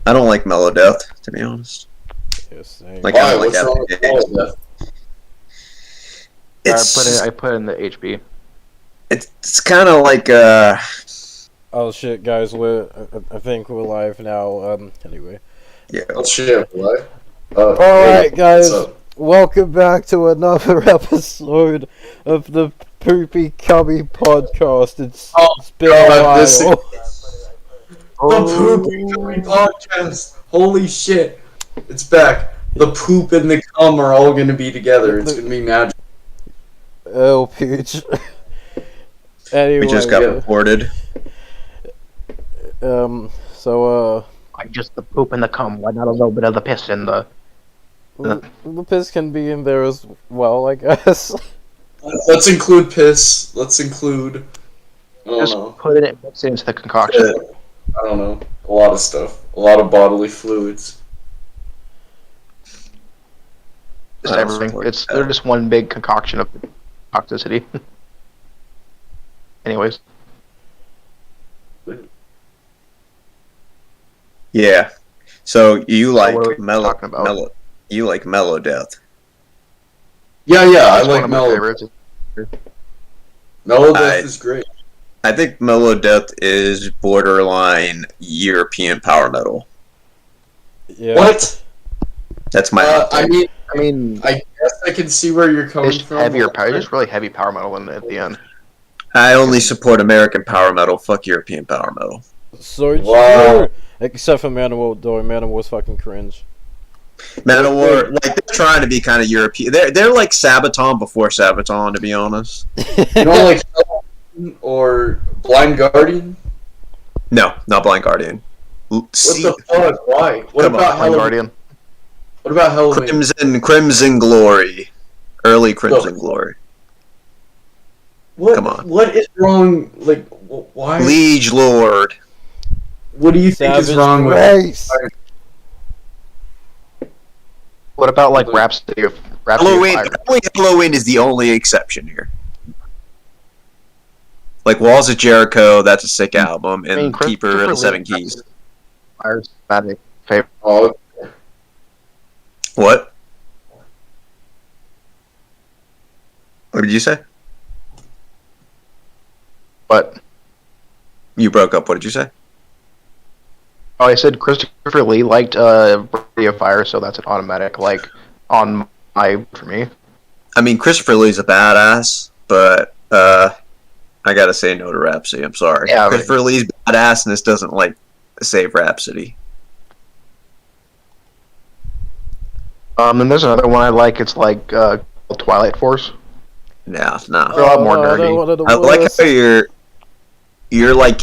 I don't like Melodeath, to be honest. Yes, same. Like, Why? I don't like What's wrong with Melodeath? It's I put it in the HB. it's kind of like Oh shit, guys, I think we're live now. Anyway. yeah. Oh shit, what? Alright, hey, guys, what's up? welcome back to another episode of the Poopy Cummy podcast. It's been a God, this while. The Poopy Cummy podcast. Holy shit, it's back. The poop and the cum are all gonna be together. It's gonna be magic. Oh, Peach. Anyway, We just got reported. Like just the poop and the cum. Why not a little bit of the piss in the? the piss can be in there as well, I guess. Let's include piss. Let's include. I don't Just know. put it, mix it into the concoction. I don't know. A lot of stuff. A lot of bodily fluids. Just I don't everything. support They're just one big concoction of toxicity. Anyways, Yeah. So you like what are we talking about? you like Melodeath. Yeah, I it's like one of my Mellow. favorites. Melodeath is great. I think Melodeath is borderline European power metal. Yeah. What? That's my I I mean, guess I can see where you're coming it's from. heavier power. Just really heavy power metal at the end. I only support American power metal. Fuck European power metal. So Wow. true. Except for Manowar, though. Manowar fucking cringe. Manowar, like they're trying to be kind of European. They're like Sabaton before Sabaton, to be honest. You don't like Halloween or Blind Guardian? No, not Blind Guardian. What the fuck? Why? What Come on, about Blind Halloween? Guardian. What about Halloween? Crimson Glory, early Crimson Glory. What? Come on. What is wrong? Like, why? Liege Lord. What do you think is Savage wrong with? race. What about like Rhapsody of Halloween. Fire? Halloween is the only exception here. Like Walls of Jericho, that's a sick album, and I mean, Keeper of the Seven Keys. Fire's my favorite. Oh, What? What did you say? But You broke up. What did you say? oh, I said Christopher Lee liked Brady of Fire, so that's an automatic like on my for me. I mean, Christopher Lee's a badass, but I gotta say no to Rhapsody. I'm sorry. Yeah, Christopher Lee's badass, and this doesn't like save Rhapsody. And there's another one I like. It's like Twilight Force. No. They're a lot more nerdy. I like how you're like.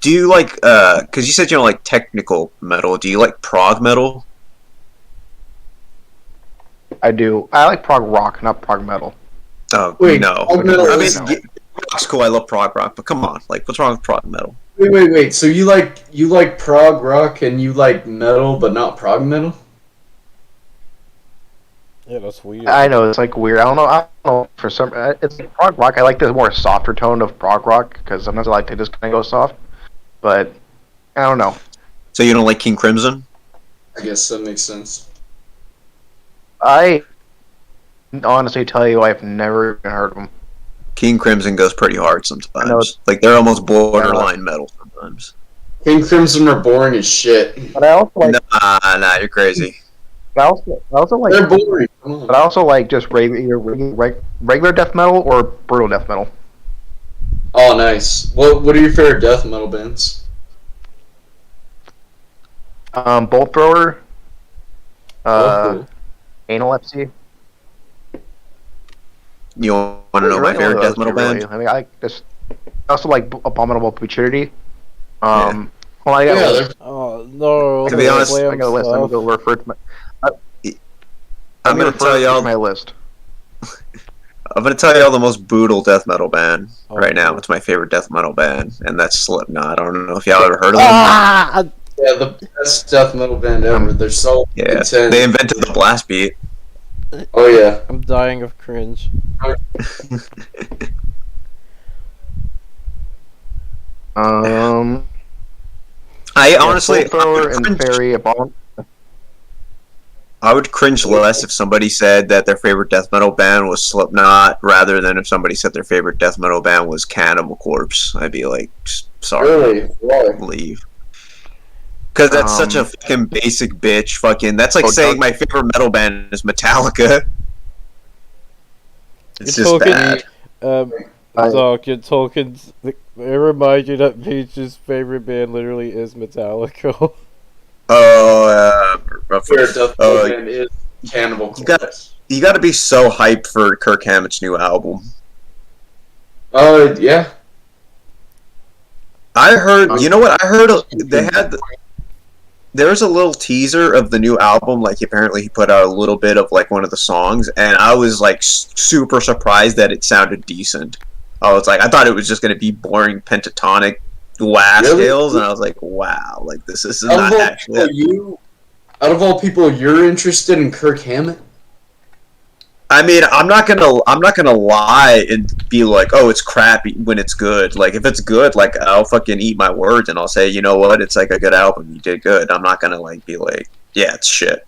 Do you like? Because you said you don't like technical metal. Do you like prog metal? I do. I like prog rock, not prog metal. Oh Wait, no. prog metal I mean, is- rock's cool. I love prog rock, but come on, like, what's wrong with prog metal? wait. So you like prog rock and you like metal, but not prog metal? Yeah, that's weird. I know it's like weird. I don't know. For some, it's like prog rock. I like the more softer tone of prog rock because sometimes I like to just kind of go soft. But I don't know. So you don't like King Crimson? I guess that makes sense. I honestly tell you, I've never even heard of them. King Crimson goes pretty hard I know sometimes. it's- Like they're almost borderline metal sometimes. King Crimson are boring as shit. But I also like. Nah, you're crazy. I also like. They're boring. Come on. But I also like just regular death metal or brutal death metal. Oh, nice. What are your favorite death metal bands? Bolt thrower. Oh, Analepsy. You want to know my favorite death metal band? I mean, I also like Abominable Futurity. Yeah. Well, I got Yeah, a they're- list. Oh no! To be honest, I got a list. I'm gonna refer to my. I'm gonna tell y'all. my list. I'm gonna tell y'all the most brutal death metal band Oh, right now. no. It's my favorite death metal band, and that's Slipknot. I don't know if y'all ever heard of them. Ah! Yeah, the best death metal band ever. They're so Yeah, intense. they invented the blast beat. Oh yeah. I'm dying of cringe. I honestly, Thrower and Fairy, I would cringe less if somebody said that their favorite death metal band was Slipknot, rather than if somebody said their favorite death metal band was Cannibal Corpse. I'd be like, sorry, Really? Why? leave. Because that's such a fucking basic bitch. Fucking, that's like saying my favorite metal band is Metallica. It's just bad. Doc, you're talking. I remind you that Peach's favorite band literally is Metallica. Favorite death metal band is Cannibal Corpse. You got to be so hyped for Kirk Hammett's new album. Yeah. I heard. You know what? I heard they had. There was a little teaser of the new album. Like, apparently he put out a little bit of like one of the songs, and I was like super surprised that it sounded decent. I was like, I thought it was just going to be boring pentatonic wah scales, and I was like, wow, like this is not actually. Out of all people, you're interested in Kirk Hammett? I mean, I'm not gonna lie and be like, oh, it's crappy when it's good. Like, if it's good, like, I'll fucking eat my words and I'll say, you know what, it's like a good album. You did good. I'm not gonna like be like, yeah, it's shit.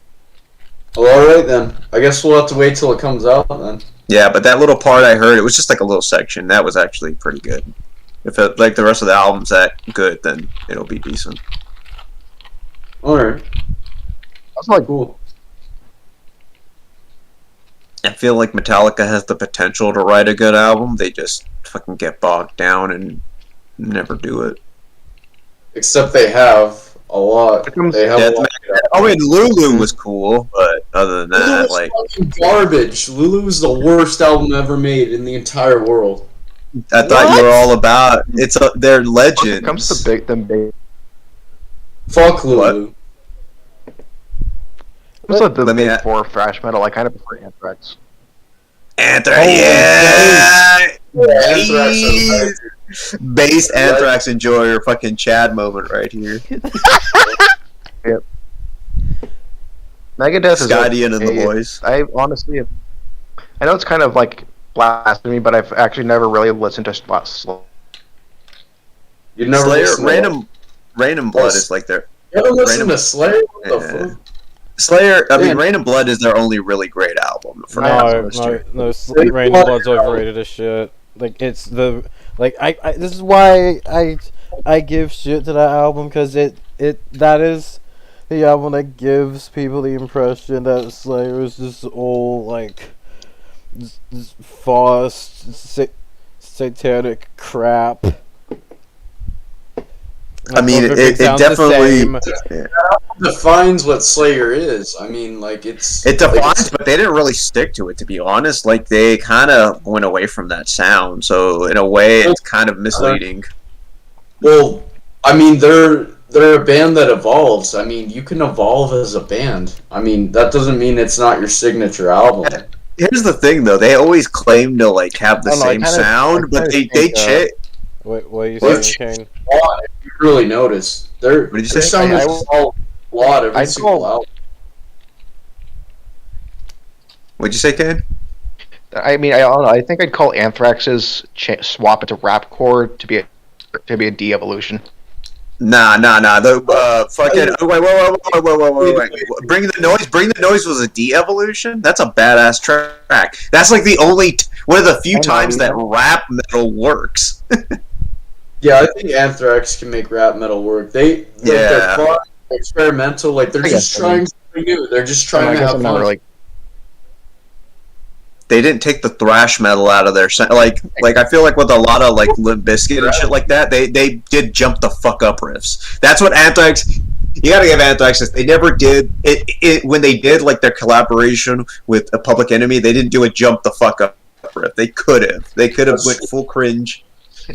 Well, all right then. I guess we'll have to wait till it comes out then. Yeah, but that little part I heard, it was just like a little section. That was actually pretty good. If it, like the rest of the album's that good, then it'll be decent. All right. That's like cool. I feel like Metallica has the potential to write a good album. They just fucking get bogged down and never do it. Except they have a lot. They have a lot. I mean, Lulu was cool, but other than that, Lulu was like fucking garbage. Lulu was the worst album ever made in the entire world. I thought you were all about. They're legends. When it comes to them big. Fuck Lulu. What's the big four thrash metal? I kind of prefer Anthrax. Anthrax, Based Anthrax enjoyer, fucking Chad moment right here. Yep. Megadeth is Skydian and the boys. I honestly, I know it's kind of like blasphemy, but I've actually never really listened to Slayer. You never Slayer, Rain and Blood is like their. You ever listen to Slayer? What the fuck? Slayer, I mean, Rain and Blood is their only really great album. No, Rain and Blood's overrated as shit. Like, it's the, like, this is why I give shit to that album, because that is the album that gives people the impression that Slayer is just all, like, this false, satanic crap. I mean, it definitely defines what Slayer is. I mean, like it defines, but they didn't really stick to it. To be honest, like they kind of went away from that sound. So in a way, it's kind of misleading. Well, I mean, they're a band that evolves. I mean, you can evolve as a band. I mean, that doesn't mean it's not your signature album. Here's the thing, though. They always claim to like have the same sound, but they change. What are you saying, Kane? If you really notice, what did you say? Sound is a lot every single album. What'd you say, Kane? I mean, I don't know. I think I'd call Anthrax's swap it to rapcore to be a de-evolution. Nah. The fucking wait. Bring the Noise. Bring the Noise was a de-evolution. That's a badass track. That's like the only one of the few times that rap metal works. Yeah, I think Anthrax can make rap metal work. They're fun, experimental. Like they're just trying something new. They're just trying to have fun. They didn't take the thrash metal out of their like I feel like with a lot of like Limp Bizkit and shit like that, they did jump the fuck up riffs. That's what Anthrax. You gotta give Anthrax this. They never did it when they did like their collaboration with a Public Enemy. They didn't do a jump the fuck up riff. They could have went full cringe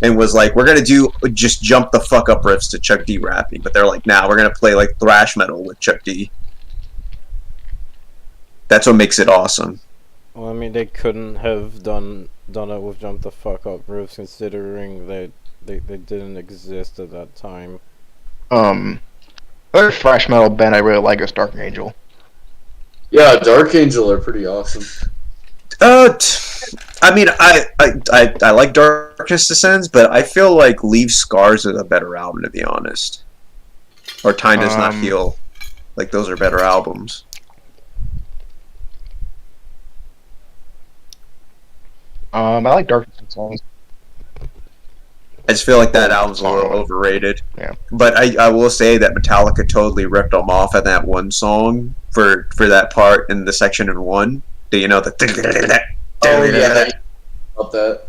and was like, we're gonna do just jump the fuck up riffs to Chuck D rapping, but they're like, nah, we're gonna play like thrash metal with Chuck D. That's what makes it awesome. Well, I mean, they couldn't have done it with jump the fuck up riffs, considering they didn't exist at that time. Other thrash metal band I really like is Dark Angel. Yeah, Dark Angel are pretty awesome. I mean, I like Darkness Descends, but I feel like Leave Scars is a better album, to be honest. or Time Does Not Heal. Like those are better albums. I like Dark songs. I just feel like that album's a little overrated. Yeah. But I will say that Metallica totally ripped them off at that one song for that part in the section in 1. Do you know the? Oh yeah, about that.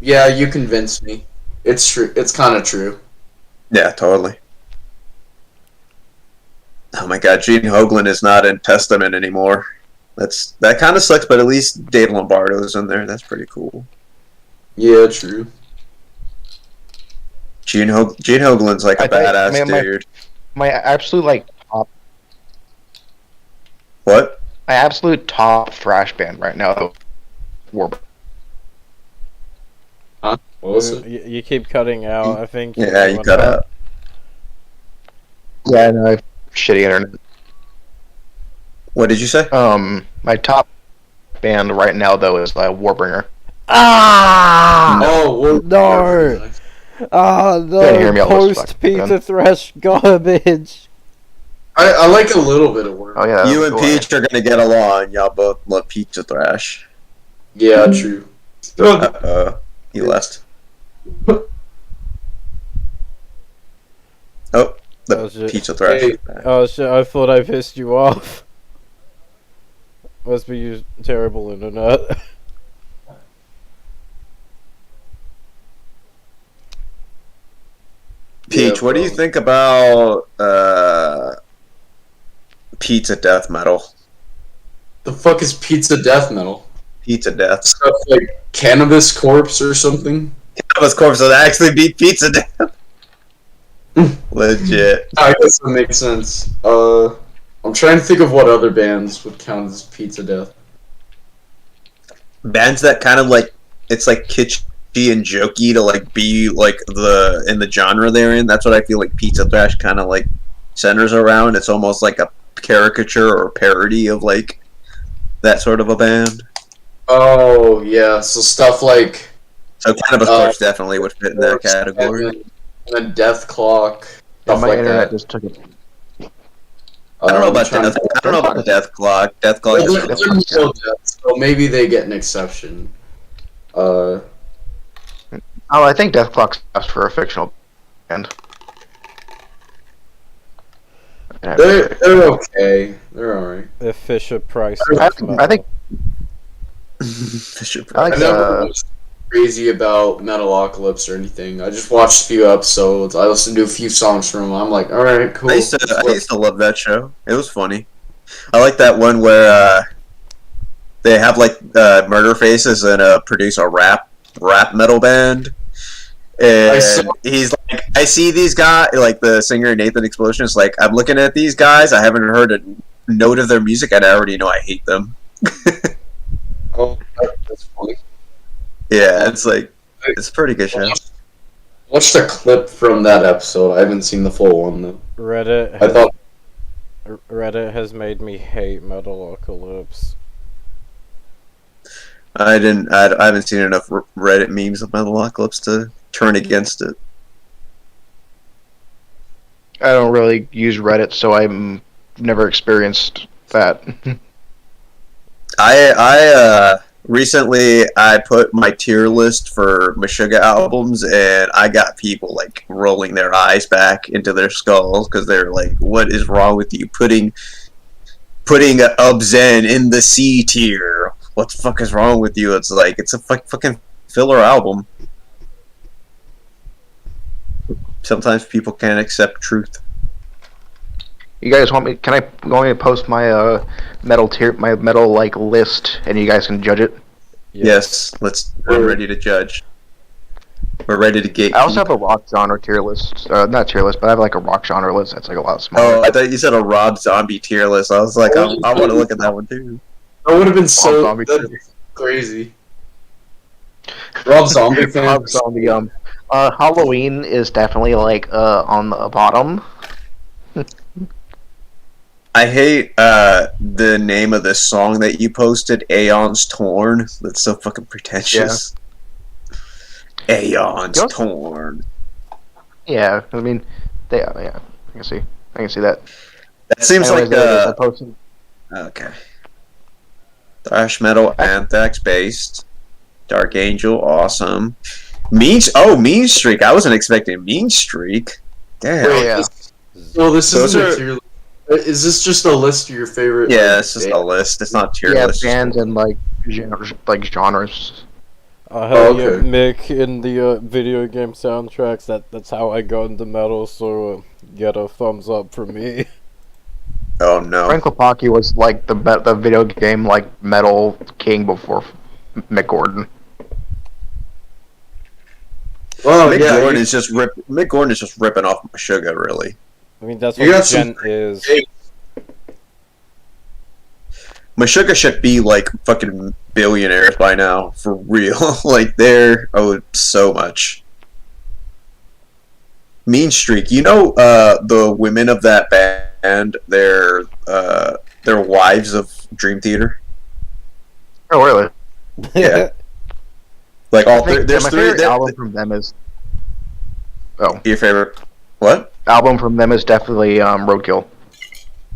Yeah, you convinced me. It's true. It's kind of true. Yeah, totally. Oh my God, Gene Hoglan is not in Testament anymore. That kind of sucks, but at least Dave Lombardo's in there. That's pretty cool. Yeah, true. Gene Hoglan's like a badass dude. My absolute like top. What? My absolute top thrash band right now, though. Huh? What was it? You keep cutting out. I think. Yeah, you cut out. Yeah, I know. I have shitty internet. What did you say? My top band right now though is Warbringer. Ah! Oh, No! Ah, hear me the all this post fuck, pizza man. thrash garbage. I like a little bit of work. Oh yeah. You and Peach are gonna get along. Y'all both love pizza thrash. Yeah, true. He left. Oh, the shit. pizza thrash. Hey. Oh shit! I thought I pissed you off. Must be your terrible internet. Peach, Yeah, what do you think about pizza death metal? The fuck is pizza death metal? Pizza death. Stuff like Cannabis Corpse or something? Cannabis Corpse would actually beat pizza death. Legit. I guess that makes sense. I'm trying to think of what other bands would count as pizza death. Bands that kind of like, it's like kitschy and jokey to like be like in the genre they're in. That's what I feel like pizza thrash kind of like centers around. It's almost like a caricature or parody of like that sort of a band. Oh yeah, so stuff like So Cannabis Corpse definitely would fit in that category. And Death Clock. Yeah, Stuff my like internet that. just took it. I don't know about Death. I don't know about Death Clock. Death Clock. They're Is still death, so maybe they get an exception. Oh, I think Death Clock's asked for a fictional band. They're okay. They're alright. The Fisher Price. I think Fisher I Price. like I never was crazy about Metalocalypse or anything. I just watched a few episodes. I listened to a few songs from them. I'm like, alright, cool. I used to love that show. It was funny. I like that one where they have like murder faces and produce a rap metal band. And he's like, I see these guys, like the singer Nathan Explosion is like, I'm looking at these guys. I haven't heard a note of their music, and I already know I hate them. Oh, that's funny. Yeah, it's like it's a pretty good show. Watched a clip from that episode. I haven't seen the full one though. Reddit has made me hate Metalocalypse. I haven't seen enough Reddit memes of Metalocalypse to turn against it. I don't really use Reddit, so I'm never experienced that. I recently I put my tier list for Meshuggah albums, and I got people like rolling their eyes back into their skulls because they're like, "What is wrong with you putting Ubzen in the C tier? What the fuck is wrong with you?" It's like it's a fucking filler album. Sometimes people can't accept truth. You guys want me? Can I post my metal tier, my metal like list, and you guys can judge it? Yes, we're ready to judge. We're ready to gate. I also have a rock genre tier list. Not tier list, but I have like a rock genre list that's like a lot smaller. Oh, I thought you said a Rob Zombie tier list. I was like, I want to look at that one too. That would have been so Zombie crazy. Rob Zombie fan. Rob Zombie. Halloween is definitely like on the bottom. I hate the name of this song that you posted, Aeon's Torn. That's so fucking pretentious. Aeon's Torn. Yeah, I mean, yeah, I can see. I can see that. That seems Anyways, like they're posting. okay. Thrash metal, Anthrax based, Dark Angel, awesome. Mean Streak. I wasn't expecting Mean Streak. Damn. Wait, yeah. So this Those isn't are- a tier. Is this just a list of your favorite? Yeah, like, it's just bands? a list. It's not tier Yeah, list. bands and like genres. Hell yeah, okay. Mick in the video game soundtracks. That's how I got into metal. So get a thumbs up for me. Oh no. Frank Lapaki was like the video game like metal king before Mick Gordon. Oh Mick yeah, Gordon is just Mick Gordon is just ripping off my sugar, really. I mean, that's You what got some Gent is. Meshuggah should be like fucking billionaires by now, for real. Like they're owed so much. Mean Streak, you know, the women of that band, they're wives of Dream Theater. Oh really? Yeah. Like all three. My There's three. favorite album from them is. Oh, Your favorite? What? album from them is definitely Roadkill.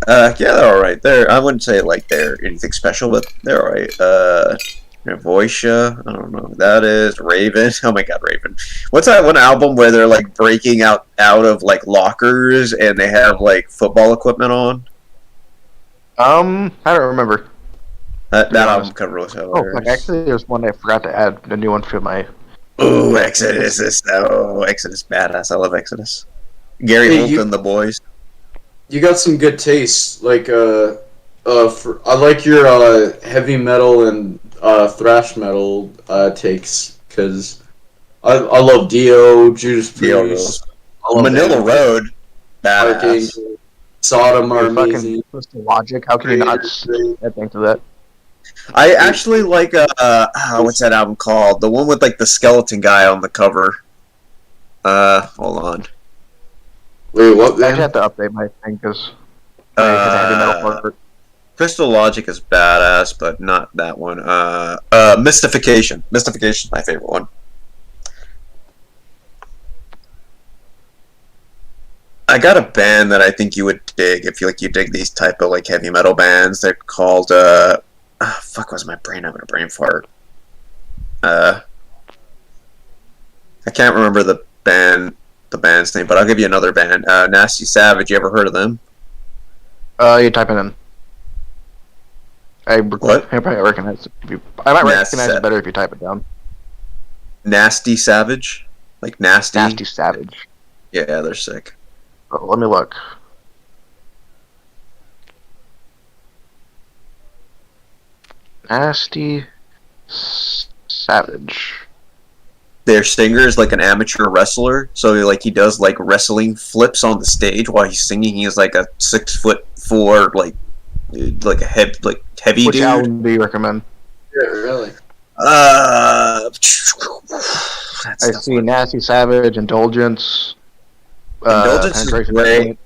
Yeah, they're all right. I wouldn't say like they're anything special, but they're all right. Voicia, I don't know who that is. Raven, oh my god, Raven. What's that one album where they're like breaking out of like lockers and they have like football equipment on? I don't remember. That be album honest. cover was Oh, hilarious. fuck, actually, there's one I forgot to add. A new one to my. Ooh, Exodus is Exodus badass. I love Exodus. Gary Hey, Holt you- and the boys. you got some good taste. Like I like your heavy metal and thrash metal takes because I love Dio, Judas Dio Priest, I love Manila Anthrax, Road, badass. Archangel, Sodom are Dude, fucking amazing. Twisted Logic. How can you not think to that? I actually like what's that album called? The one with like the skeleton guy on the cover. Hold on. Wait, what? I actually Man? have to update my thing because heavy metal part. Crystal Logic is badass, but not that one. Mystification. Mystification is my favorite one. I got a band that I think you would dig if you dig these type of like heavy metal bands. They're called fuck, was my brain having a brain fart? I can't remember the band's name, but I'll give you another band. Nasty Savage. You ever heard of them? You type it in. What? I probably recognize it. I might Nasty recognize it better if you type it down. Nasty Savage, like nasty. Nasty Savage. Yeah, they're sick. Oh, let me look. Nasty Savage. Their singer is like an amateur wrestler, so like he does like wrestling flips on the stage while he's singing. He is like a 6'4", like a heavy Which dude. album do you recommend? Yeah, really. That's I see Nasty Savage, Indulgence. Indulgence is Penetration great. Point.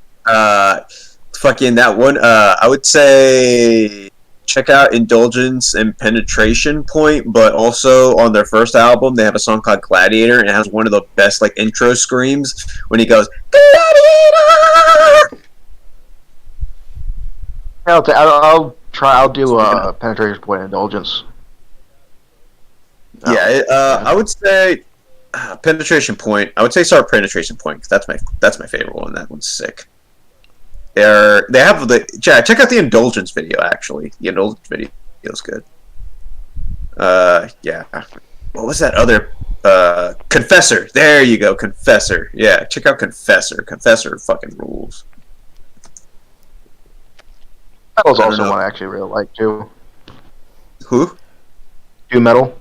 Fucking that one. I would say check out Indulgence and Penetration Point, but also on their first album they have a song called Gladiator, and it has one of the best like intro screams when he goes Gladiator. I'll try. I'll do Penetration Point, Indulgence. Yeah, I would say Penetration Point. I would say start Penetration Point because that's my favorite one. That one's sick. They have check out the Indulgence video. Actually, the Indulgence video is good. Yeah. What was that other? Confessor. There you go, Confessor. Yeah, check out Confessor. Confessor fucking rules. That was I don't also know. one I actually really like too. Who? Doom Metal.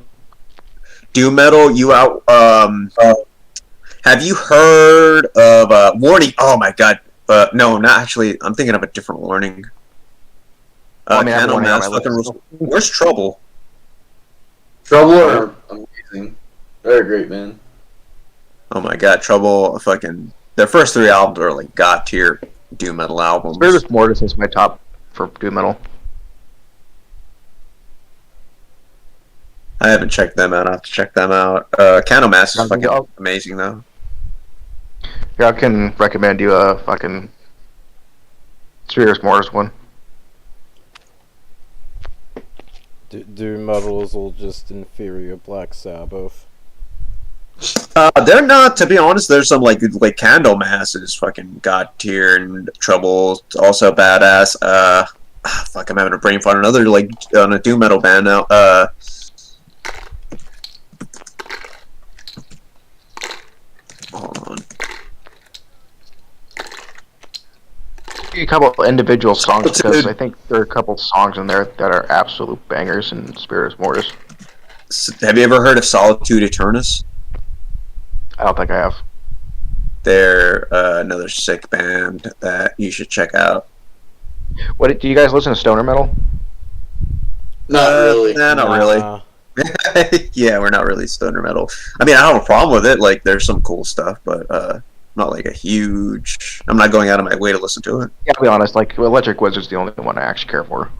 Doom Metal. You out? Have you heard of Warning? Oh my god. No, not actually. I'm thinking of a different Warning. I mean, I have Candle Warning on Mass my fucking list. rules. Where's Trouble? Trouble are amazing. They're a great band. Oh my god, Trouble! Fucking their first three albums are like god tier doom metal albums. Spiritus Mortis is my top for Doom Metal. I haven't checked them out. I have to check them out. Candle Mass is fucking amazing though. Here, I can recommend you a fucking Spirits Mortis one. Doom metal is all just inferior Black Sabbath. They're not, to be honest. There's some like Candlemass is fucking god tier, and Trouble also badass. Fuck, I'm having a brain fart. Another like on a doom metal band now. Hold on. A couple of individual songs What's because it? I think there are a couple of songs in there that are absolute bangers in Spirits Mortis. Have you ever heard of Solitude Eternus? I don't think I have. They're another sick band that you should check out. What do you guys listen to stoner metal? Not really. Nah, not really. Yeah, we're not really stoner metal. I mean, I don't have a problem with it. Like, there's some cool stuff, but not like a huge. I'm not going out of my way to listen to it. Yeah, I'll be honest. Like Electric Wizard's the only one I actually care for.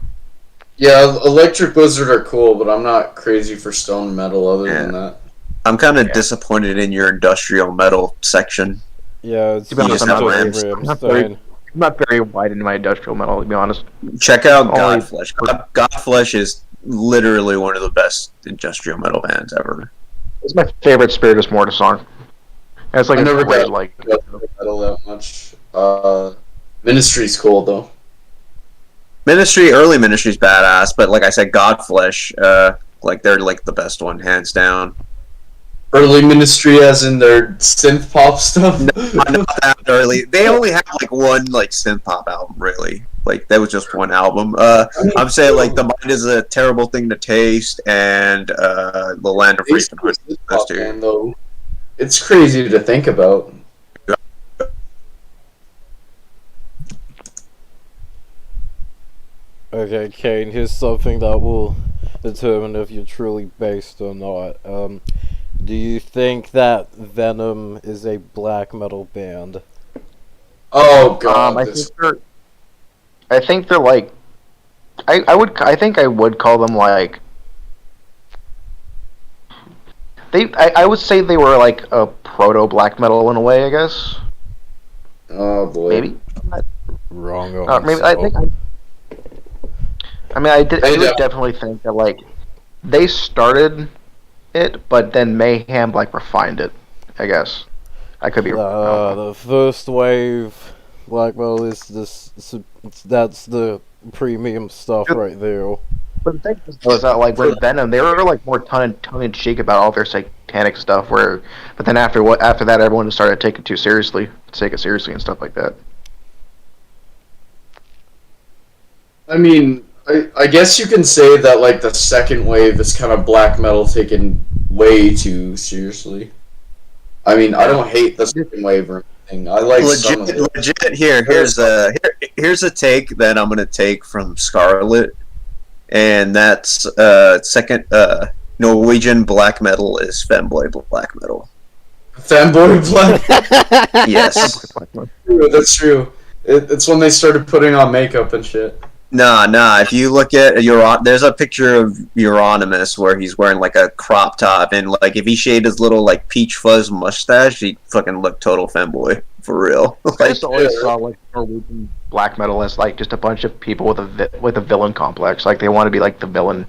Yeah, Electric Wizard are cool, but I'm not crazy for stone metal other than that. I'm kind of disappointed in your industrial metal section. Yeah, it's To be honest, just I'm have not, Rams. I'm not very wide in my industrial metal, to be honest. Check out Only- Godflesh. Godflesh is literally one of the best industrial metal bands ever. It's my favorite Spiritus Mortis song. And it's like I a never great, got like metal that much. Ministry's cool though. Early Ministry's badass, but like I said, Godflesh, like they're like the best one, hands down. Early Ministry, as in their synth pop stuff. Not that early. They only have like one like synth pop album, really. Like that was just one album. I'm saying like The Mind is a Terrible Thing to Taste and The Land of Freedom. Those two. Band, though. It's crazy to think about. Okay, Kane, here's something that will determine if you're truly based or not. Do you think that Venom is a black metal band? Oh god, I think they're like, I think I would call them like, I would say they were like a proto black metal in a way, I guess. oh boy, Maybe. Wrong on Maybe I think. I mean, I would definitely think that like they started it, but then Mayhem like refined it. I guess I could be wrong. The first wave black metal is this. That's the premium stuff right there. But the thing is that like with Venom, they were like more tongue in cheek about all their satanic stuff. But then after that, everyone started taking it too seriously, take it seriously and stuff like that. I mean, I guess you can say that like the second wave is kind of black metal taken way too seriously. I mean, I don't hate the second wave or anything. I like some of it. Legit. Here's a take that I'm gonna take from Scarlet, and that's second Norwegian black metal is femboy black metal. Fanboy black. Yes. That's true. It's when they started putting on makeup and shit. Nah. If you look at there's a picture of Euronymous where he's wearing like a crop top, and like if he shaved his little like peach fuzz mustache, he'd fucking look total femboy for real. I just always saw like Norwegian black metal as like just a bunch of people with a villain complex. Like they want to be like the villain.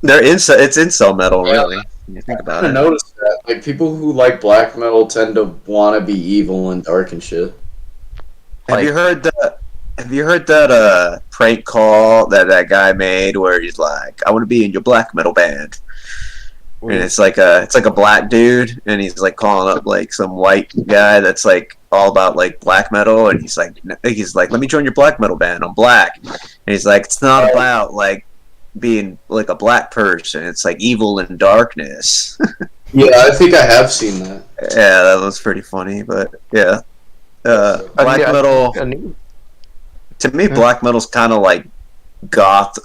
It's incel metal, really. When you think about I it. noticed that like people who like black metal tend to want to be evil and dark and shit. Have you heard that prank call that guy made where he's like, "I want to be in your black metal band," and it's like a black dude, and he's like calling up like some white guy that's like all about like black metal, and he's like, "Let me join your black metal band. I'm black," and he's like, "It's not about like being like a black person. It's like evil and darkness." Yeah, I think I have seen that. Yeah, that was pretty funny, but yeah, black metal. To me, black metal's kind of like goth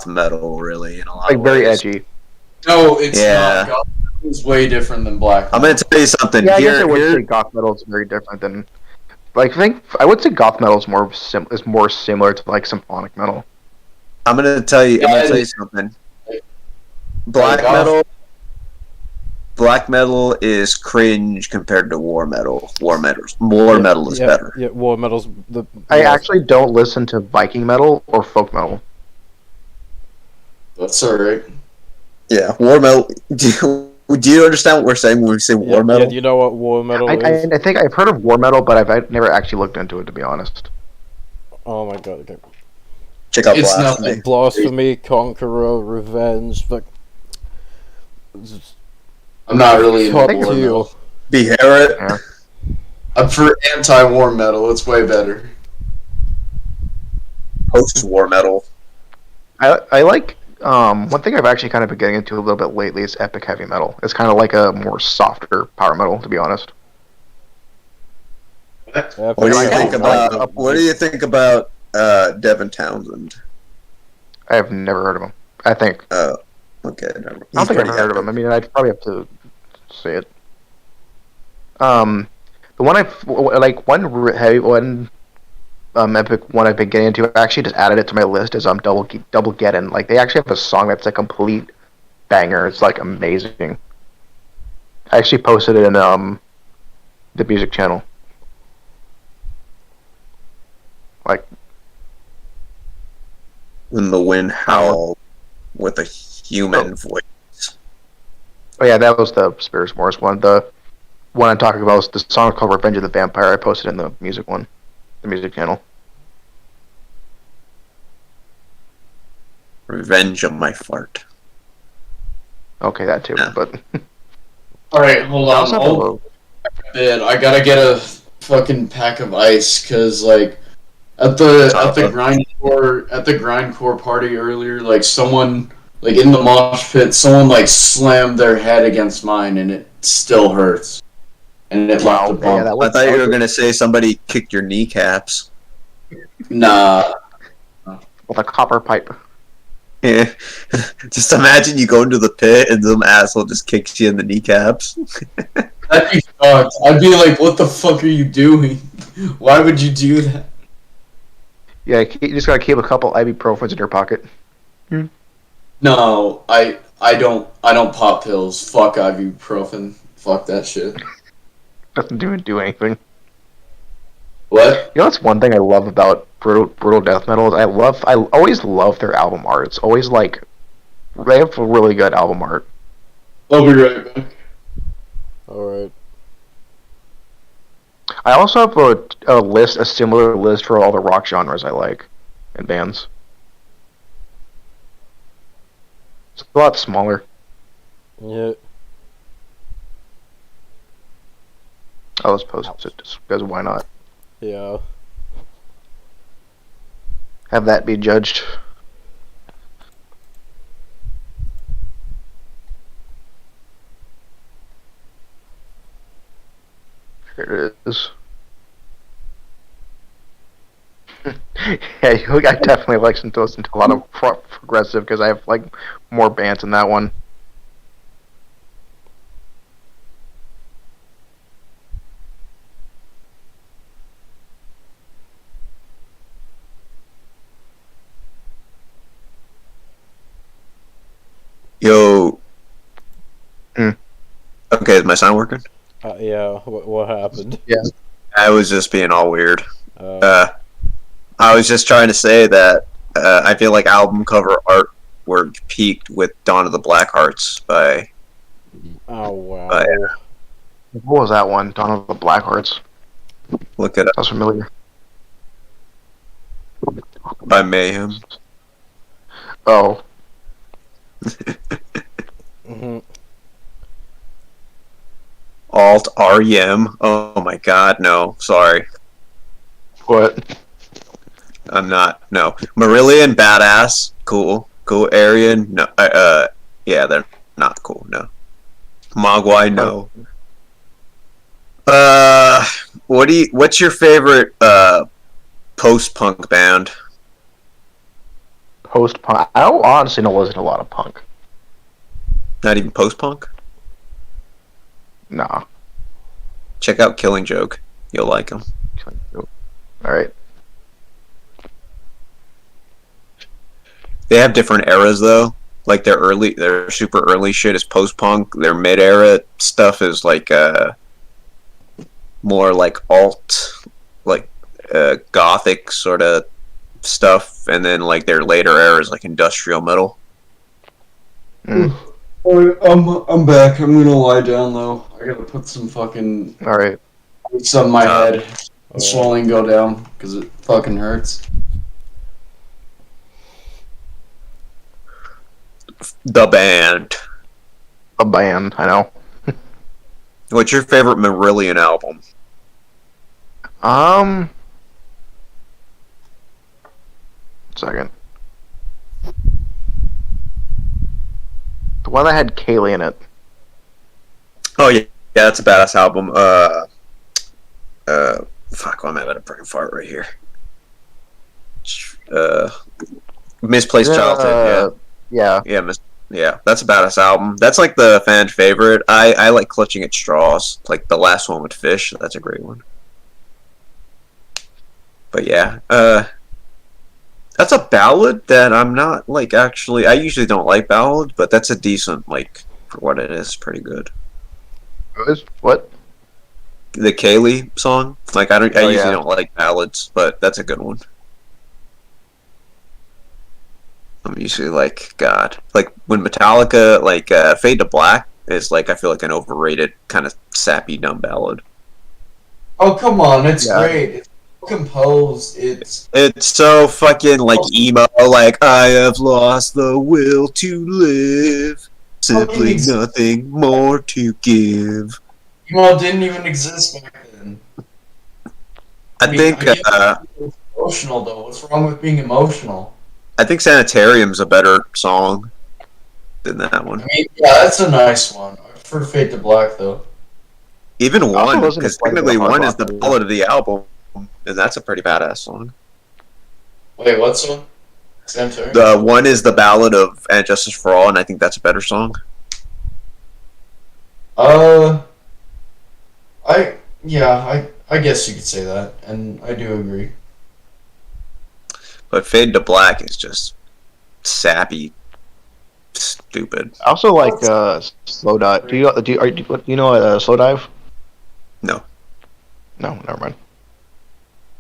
metal, really, in a lot Like of very ways. edgy. No, it's not. Goth metal is way different than black metal. I'm gonna tell you something. Yeah, I guess I would say goth metal is very different than. Like I would say goth metal is more similar to like symphonic metal. I'm gonna tell you something. Black metal. black metal is cringe compared to war metal. War metal is better. Yeah, war metal's the. I actually don't listen to Viking metal or folk metal. That's alright. Yeah, war metal. Do you understand what we're saying when we say war metal? Yeah, you know what war metal is? I think I've heard of war metal, but I've never actually looked into it, to be honest. Oh my god, okay. Check out It's Blasphemy. Blasphemy, Conqueror, Revenge, fuck. I'm not really into Top war tier. metal. Beherit. Yeah. I'm for anti-war metal. It's way better. Post-war metal. I like one thing I've actually kind of been getting into a little bit lately is epic heavy metal. It's kind of like a more softer power metal, to be honest. Epic What do you like think it. about? What do you think about Devin Townsend? I have never heard of him. I think Okay, never. I don't think I've heard of him. I mean, I'd probably have to see it. The one epic one I've been getting into. I actually just added it to my list. Is Double Geddon. Like they actually have a song that's a complete banger. It's like amazing. I actually posted it in the music channel. Like When the wind howled with a human voice. oh yeah, that was the Spirits Morris one. The one I'm talking about was the song called Revenge of the Vampire. I posted in the music channel. Revenge of my fart. Okay, that too. Yeah. But Alright, hold I on. also have a little- I gotta get a fucking pack of ice, cause like at the grindcore party earlier, like someone like in the mosh pit, someone like slammed their head against mine, and it still hurts. And it left a bump. yeah, that I was, thought you were gonna say somebody kicked your kneecaps. Nah. with a copper pipe. Yeah. Just imagine you go into the pit and some asshole just kicks you in the kneecaps. That'd be fucked. I'd be like, what the fuck are you doing? Why would you do that? Yeah, you just gotta keep a couple ibuprofens in your pocket. No, I don't pop pills. Fuck ibuprofen. Fuck that shit. Doesn't do anything. What? You know, that's one thing I love about brutal death metal is I always love their album art. It's always like they have really good album art. I'll be right back. Alright. I also have a similar list for all the rock genres I like and bands. It's a lot smaller. Yeah. I'll just post it just because why not? Yeah. Have that be judged. Here it is. Yeah, I definitely listen to a lot of progressive because I have like more bands in that one. Yo. Hmm. Okay, is my sound working? Yeah. What happened? I was just being all weird. Uh, I was just trying to say that I feel like album cover artwork peaked with Dawn of the Blackhearts by. oh wow. What was that one? Dawn of the Blackhearts. Look it up. Sounds familiar. By Mayhem. Oh, hmm Alt REM. Oh my god, no. Sorry. what? I'm not. No. Marillion, badass. Cool. Cool. Aryan, no. Yeah, they're not cool. No. Mogwai, no. What's your favorite post-punk band? Post-punk. I don't honestly know wasn't a lot of punk. Not even post-punk? Nah. Check out Killing Joke. You'll like them. Alright. They have different eras though. like their super early shit is post punk. Their mid era stuff is like more like alt, like gothic sort of stuff, and then like their later era is like industrial metal. Alright, I'm back. I'm gonna lie down though. I gotta put some fucking Alright. some in my head. Swelling go down because it fucking hurts. The band. A band, I know. What's your favorite Marillion album? Second. The one that had Kaylee in it. Oh yeah, that's a badass album. Fuck, why am I about to bring fart right here? Misplaced Childhood. Yeah. Yeah, that's a badass album. That's like the fan favorite. I like Clutching at Straws, like the last one with Fish. That's a great one. But yeah, that's a ballad that I'm not like actually. I usually don't like ballads, but that's a decent like for what it is. Pretty good. What? The Kaylee song. Like I usually yeah. don't like ballads, but that's a good one. I'm usually like God. Like when Metallica, like Fade to Black is like I feel like an overrated kind of sappy dumb ballad. Oh come on, it's great. It's composed. It's so fucking like emo. Like I have lost the will to live. Simply nothing more to give. Emo didn't even exist back then. I think emotional though. What's wrong with being emotional? I think Sanitarium's a better song than that one. I mean, yeah, that's a nice one. I prefer Fade to Black though. Even one, because technically one is the ballad of the album, and that's a pretty badass song. Wait, what song? Sanitarium? The one is the ballad of And Justice for All, and I think that's a better song. I guess you could say that, and I do agree. But Fade to Black is just sappy, stupid. I also like Slow Dive. Do you know Slow Dive? No. No, never mind.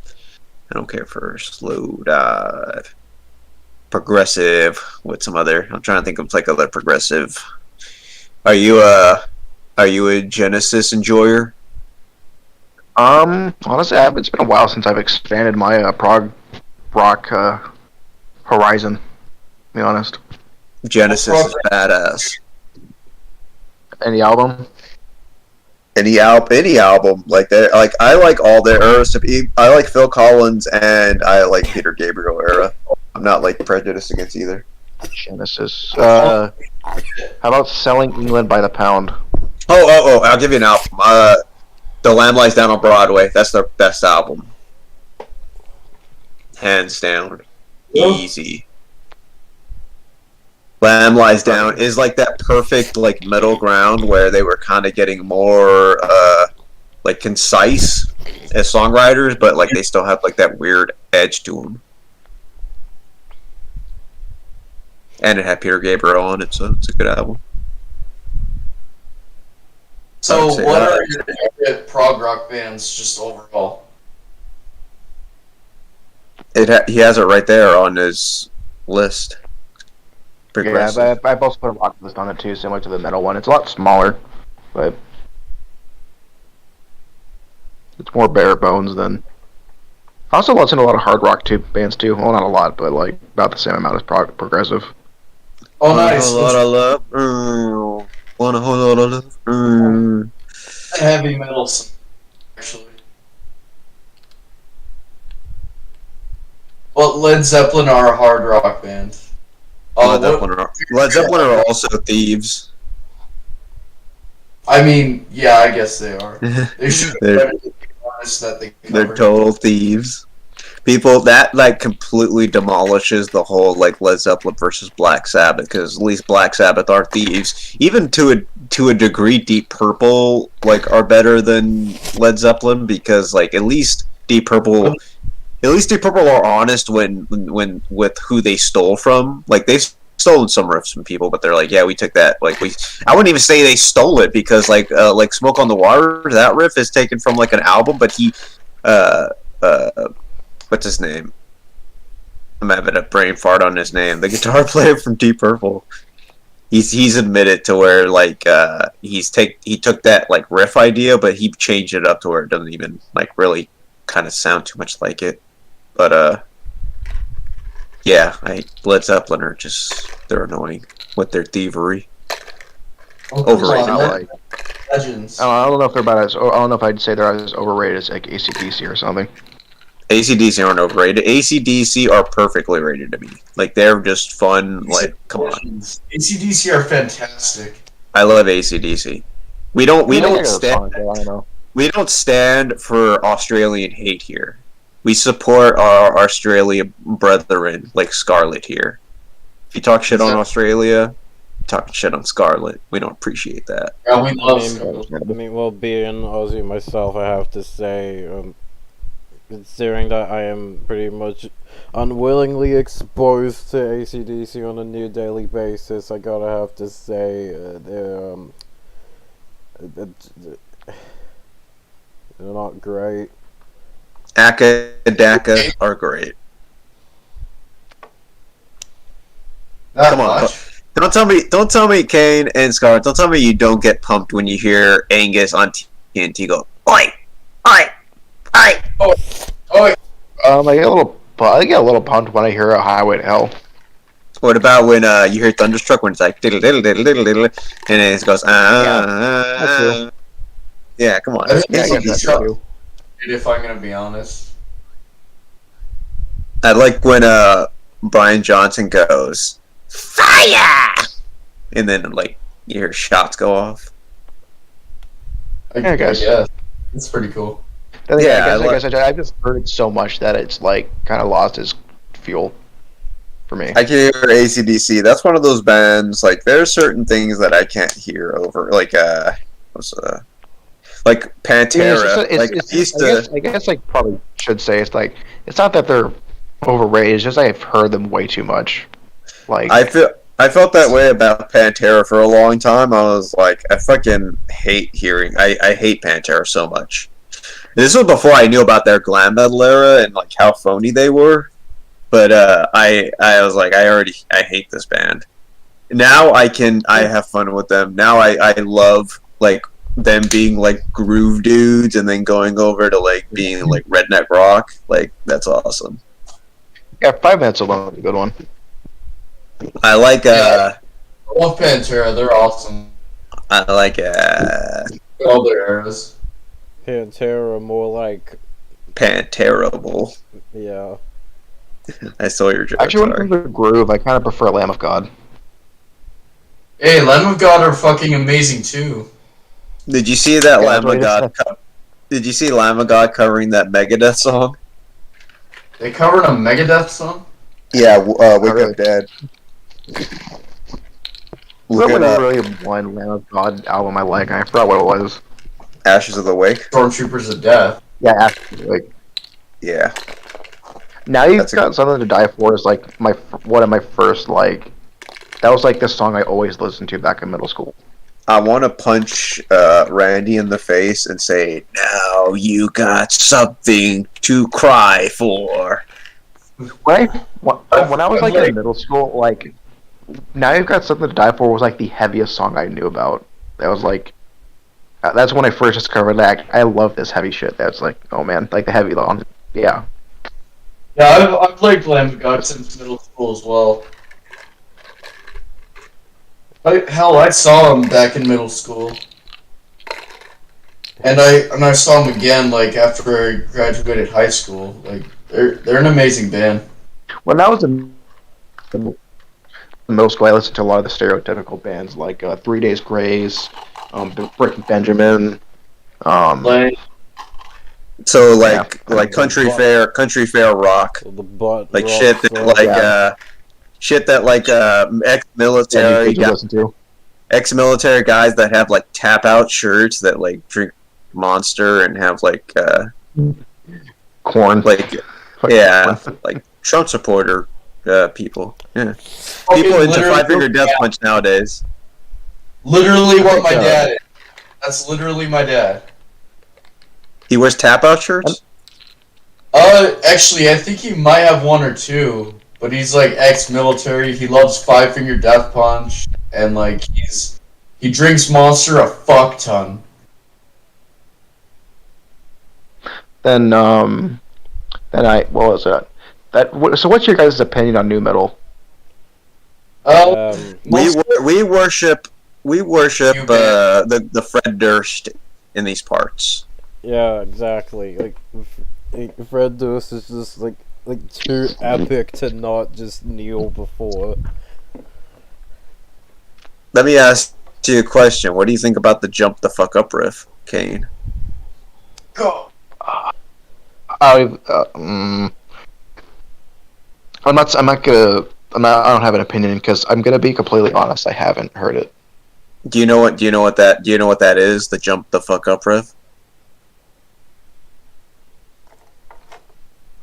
I don't care for Slow Dive. Progressive with some other. I'm trying to think of like other progressive. Are you a Genesis enjoyer? Honestly, it's been a while since I've expanded my prog rock horizon. To be honest. Genesis is badass. Any album? Any album like that. Like I like all their eras. I like Phil Collins and I like Peter Gabriel era. I'm not like prejudiced against either. Genesis. How about Selling England by the Pound? Oh! I'll give you an album. The Lamb Lies Down on Broadway. That's their best album. Hands down. Easy. Lamb Lies Down is like that perfect like middle ground where they were kind of getting more like concise as songwriters, but like they still have like that weird edge to them. And it had Peter Gabriel on it, so it's a good album. So, what are your favorite prog rock bands, just overall? He has it right there on his list. Yeah, but I've also put a rock list on it too, similar to the metal one. It's a lot smaller, but it's more bare bones than. I also listen to a lot of hard rock bands too. Well, not a lot, but like about the same amount as progressive. Oh, nice. A lot of love. Want a whole lot of love. Heavy metal, actually. Well, Led Zeppelin are a hard rock band. Led Zeppelin are also thieves. I mean, yeah, I guess they are. They should be honest that they covered. They're total thieves. People that like completely demolishes the whole like Led Zeppelin versus Black Sabbath, because at least Black Sabbath are thieves. Even to a degree, Deep Purple like are better than Led Zeppelin, because like at least Deep Purple are honest when with who they stole from. Like they stolen some riffs from people, but they're like, yeah, we took that. Like I wouldn't even say they stole it because like Smoke on the Water, that riff is taken from like an album, but he, what's his name? I'm having a brain fart on his name. The guitar player from Deep Purple. He's admitted to where like he took that like riff idea, but he changed it up to where it doesn't even like really kind of sound too much like it. But yeah, Led Zeppelin are they're annoying with their thievery. Overrated. Legends. I don't know if they're about as. I don't know if I'd say they're as overrated as like AC/DC or something. AC/DC aren't overrated. AC/DC are perfectly rated to me. Like they're just fun. Like come on. AC/DC are fantastic. I love AC/DC. We don't stand. I know. We don't stand for Australian hate here. We support our Australian brethren like Scarlet here. If you talk shit on Australia, talking shit on Scarlet. We don't appreciate that. Yeah, we love Scarlet. I mean, well, being Aussie myself, I have to say, considering that I am pretty much unwillingly exposed to AC/DC on a near daily basis, I gotta have to say they're not great. Daka are great. Come on. Don't tell me, Kane and Scarlet, don't tell me you don't get pumped when you hear Angus on TNT go, oi! Oi! Oi! Oh, oi! I get a little pumped when I hear a Highway to Hell. What about when you hear Thunderstruck when it's like diddle diddle diddle diddle diddle and then it goes yeah, come on. I think Yeah, I get that too. if I'm gonna be honest. I like when Brian Johnson goes fire, and then like you hear shots go off. I guess. Yeah, it's pretty cool. I guess I've just heard it so much that it's like kind of lost its fuel for me. I can hear AC/DC. That's one of those bands. Like there are certain things that I can't hear over. Like Pantera. I guess I probably should say it's like it's not that they're overrated. It's just I've heard them way too much. Like I felt that way about Pantera for a long time. I was like, I fucking hate hearing. I hate Pantera so much. This was before I knew about their glam metal era and like how phony they were. But I was like, I hate this band. Now I have fun with them. Now I love like them being like groove dudes and then going over to like being like redneck rock. Like that's awesome. Yeah, 5 Minutes Alone is a good one. I like I love Pantera. They're awesome. I like All their eras. Pantera more like Panterable. yeah. I stole your joke. Actually, when it sorry. comes to groove, I kind of prefer Lamb of God. Hey, Lamb of God are fucking amazing too. Did you see that Yeah, Lamb of God? Did you see Lamb of God covering that Megadeth song? They covered a Megadeth song? Yeah, Wake really. Up Dead. Look Look at at really one Lamb of God album I like. I forgot what it was. Ashes of the Wake. Stormtroopers of Death. Yeah, actually, like Yeah. Now You've That's a Got good- Something to Die For is like one of my first like. That was like the song I always listened to back in middle school. I want to punch Randy in the face and say, "Now you got something to cry for." When I was like in middle school, like Now You've Got Something to Die For was like the heaviest song I knew about. That was like that's when I first discovered that I love this heavy shit. That's like, oh man, like the heavy long. Yeah. Yeah, I've played Lamb of God since middle school as well. I saw him back in middle school. And I saw him again like after I graduated high school. Like they're an amazing band. When I was in middle school, I listened to a lot of the stereotypical bands like 3 Days Grace, Breaking Benjamin. Like So like Yeah. like country fair rock, So the butt like rock shit that stuff. like shit that like ex-military to listen to. ex-military guys that have like tap out shirts that like drink Monster and have like Corn. like yeah like Trump supporter people. Yeah, Fucking people into literally- Five Finger Death Punch nowadays. Literally what my dad is. That's literally my dad. He wears tap out shirts. Actually, I think he might have one or two, but he's like ex-military. He loves Five Finger Death Punch, and like he drinks Monster a fuck ton. Then what was that? So what's your guys' opinion on new metal? We worship You the Fred Durst in these parts. Yeah, exactly. Like Fred Durst is just like too epic to not just kneel before. Let me ask you a question. What do you think about the jump the fuck up riff, Kane? Go. I don't have an opinion because I'm gonna be completely honest. I haven't heard it. Do you know what that is? The jump the fuck up riff.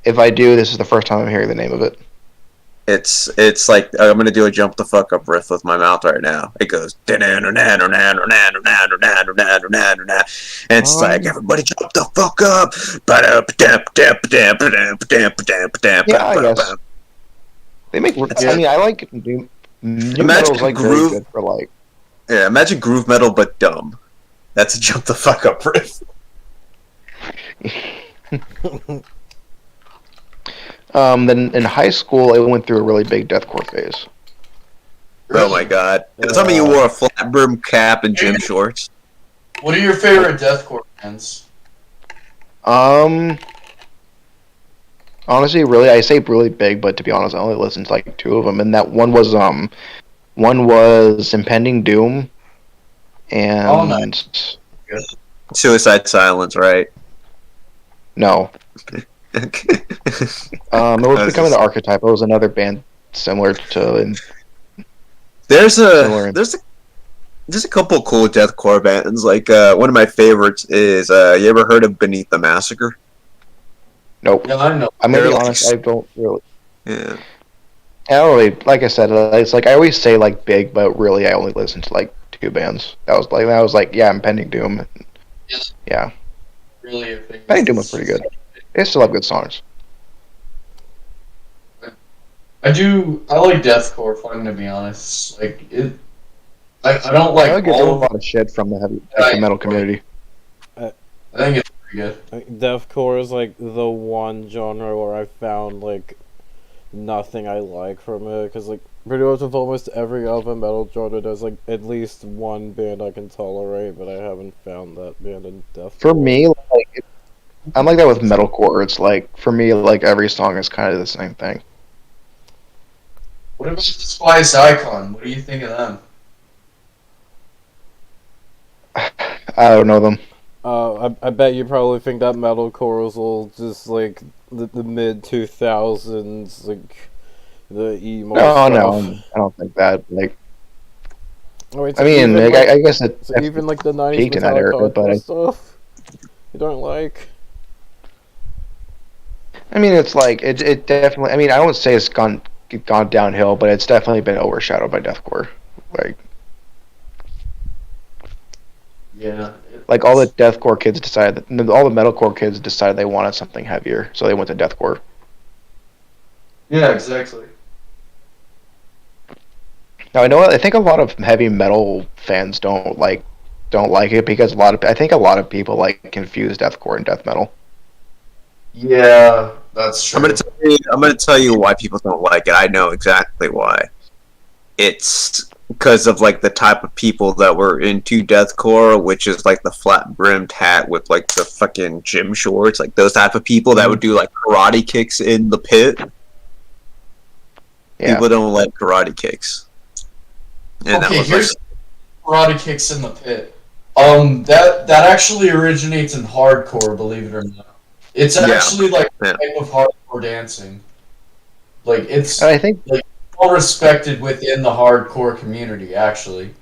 If I do, this is the first time I'm hearing the name of it. It's like I'm gonna do a jump the fuck up riff with my mouth right now. It goes and it's like everybody jump the fuck up. Yeah, I guess. They make. I mean, I like new metal's like very groove. good for like. Yeah, imagine groove metal but dumb. That's a jump the fuck up riff. Then in high school, I went through a really big deathcore phase. Oh my god! Some of you wore a flat brim cap and gym shorts. What are your favorite deathcore bands? Honestly, really, I say really big, but to be honest, I only listened to like two of them, and that one was Impending Doom, and nice. Suicide Silence, right? No, it was Becoming the Archetype. It was another band similar to. There's a couple cool deathcore bands. Like one of my favorites is you ever heard of Beneath the Massacre? Nope. Yeah, I know. I'm gonna be honest. I don't really. Yeah. I don't really, like I said, it's like I always say like big, but really I only listen to like two bands. That was like yeah, Impending Doom. Yes. Yeah, Really, Impending Doom was pretty good. They still have good songs. I like deathcore. If I'm gonna be honest, like it. I don't like I get a all of lot of shit from the heavy metal community. I think it's pretty good. Deathcore is like the one genre where I found like nothing I like from it, because like pretty much with almost every other metal genre there's like at least one band I can tolerate, but I haven't found that band in deathcore. For me, like I'm like that with metalcore. It's like for me, like every song is kind of the same thing. What about the Spice Icon? What do you think of them? I don't know them. I bet you probably think that metalcore is all just like the mid 2000s, like the emo stuff. No, I don't think that. Like, Oh, wait, I mean, even, like, I guess it's so even like the 90s peaked in that era, Metallica but stuff you don't like. I mean, it's like it definitely. I mean, I won't say it's gone downhill, but it's definitely been overshadowed by deathcore. Yeah. Like all the deathcore kids decided, all the metalcore kids decided they wanted something heavier, so they went to deathcore. Yeah, exactly. Now I think a lot of heavy metal fans don't like it because I think a lot of people like confuse deathcore and death metal. Yeah, that's true. I'm gonna tell you why people don't like it. I know exactly why. It's because of like the type of people that were into deathcore, which is like the flat brimmed hat with like the fucking gym shorts, like those type of people that would do like karate kicks in the pit. Yeah. People don't like karate kicks. And Okay, that was here's karate kicks in the pit. That actually originates in hardcore, believe it or not. It's actually like a type of hardcore dancing. Like it's And I think well respected within the hardcore community, actually.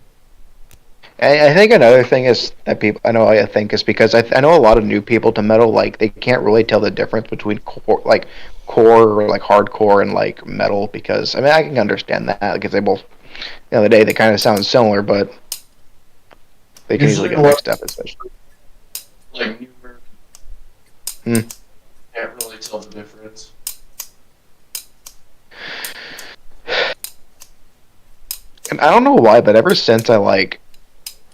I think another thing is that I think is because I know a lot of new people to metal, like they can't really tell the difference between core or like hardcore and like metal, because I mean I can understand that because they both, the other day they kind of sound similar, but they can easily get mixed up, especially. Like newer. Hmm. Can't really tell the difference. And I don't know why, but ever since I like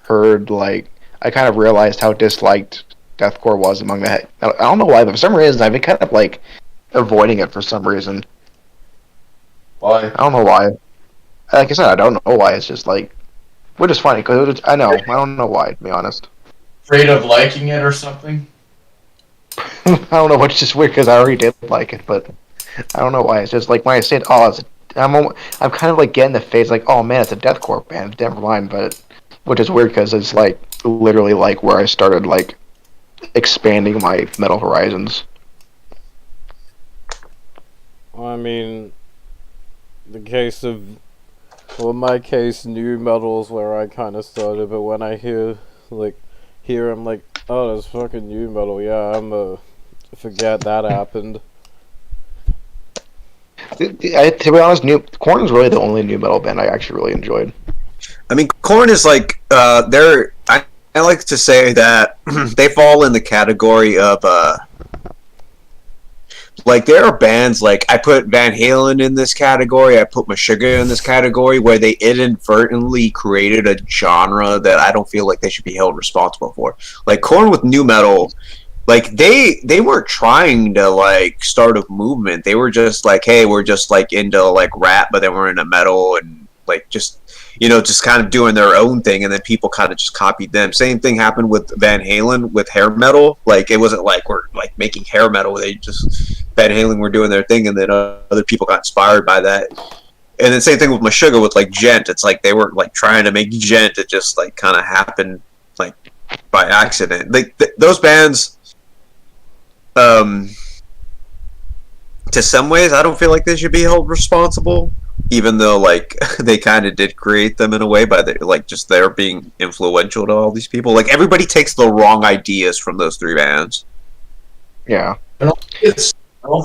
heard like I kind of realized how disliked deathcore was among the. I don't know why, but for some reason I've been kind of like avoiding it for some reason. Why? I don't know why. Like I said, I don't know why. It's just like, which is funny because I know I don't know why, to be honest. Afraid of liking it or something? I don't know. It's just weird because I already did like it, but I don't know why. It's just like when I say it, oh, I'm kind of like getting the phase like, oh man, it's a deathcore band. Never mind, but which is weird because it's like literally like where I started like expanding my metal horizons. I mean, the case of, well, in my case, new metal is where I kind of started. But when I hear I'm like, oh, that's fucking new metal. Yeah, forget that happened. To be honest, Korn is really the only new metal band I actually really enjoyed. I mean, Korn is like they're. I like to say that they fall in the category of like there are bands like I put Van Halen in this category. I put Meshuggah in this category where they inadvertently created a genre that I don't feel like they should be held responsible for. Like Korn with new metal. Like they weren't trying to like start a movement. They were just like, hey, we're just like into like rap, but then we're into metal and like just just kind of doing their own thing, and then people kind of just copied them. Same thing happened with Van Halen with hair metal. Like it wasn't like we're like making hair metal. They just Van Halen were doing their thing, and then other people got inspired by that. And then same thing with Meshuggah with like Gent. It's like they weren't like trying to make Gent. It just like kind of happened like by accident. Like those bands. To some ways, I don't feel like they should be held responsible, even though like they kind of did create them in a way by like just their being influential to all these people. Like everybody takes the wrong ideas from those three bands. Yeah, I don't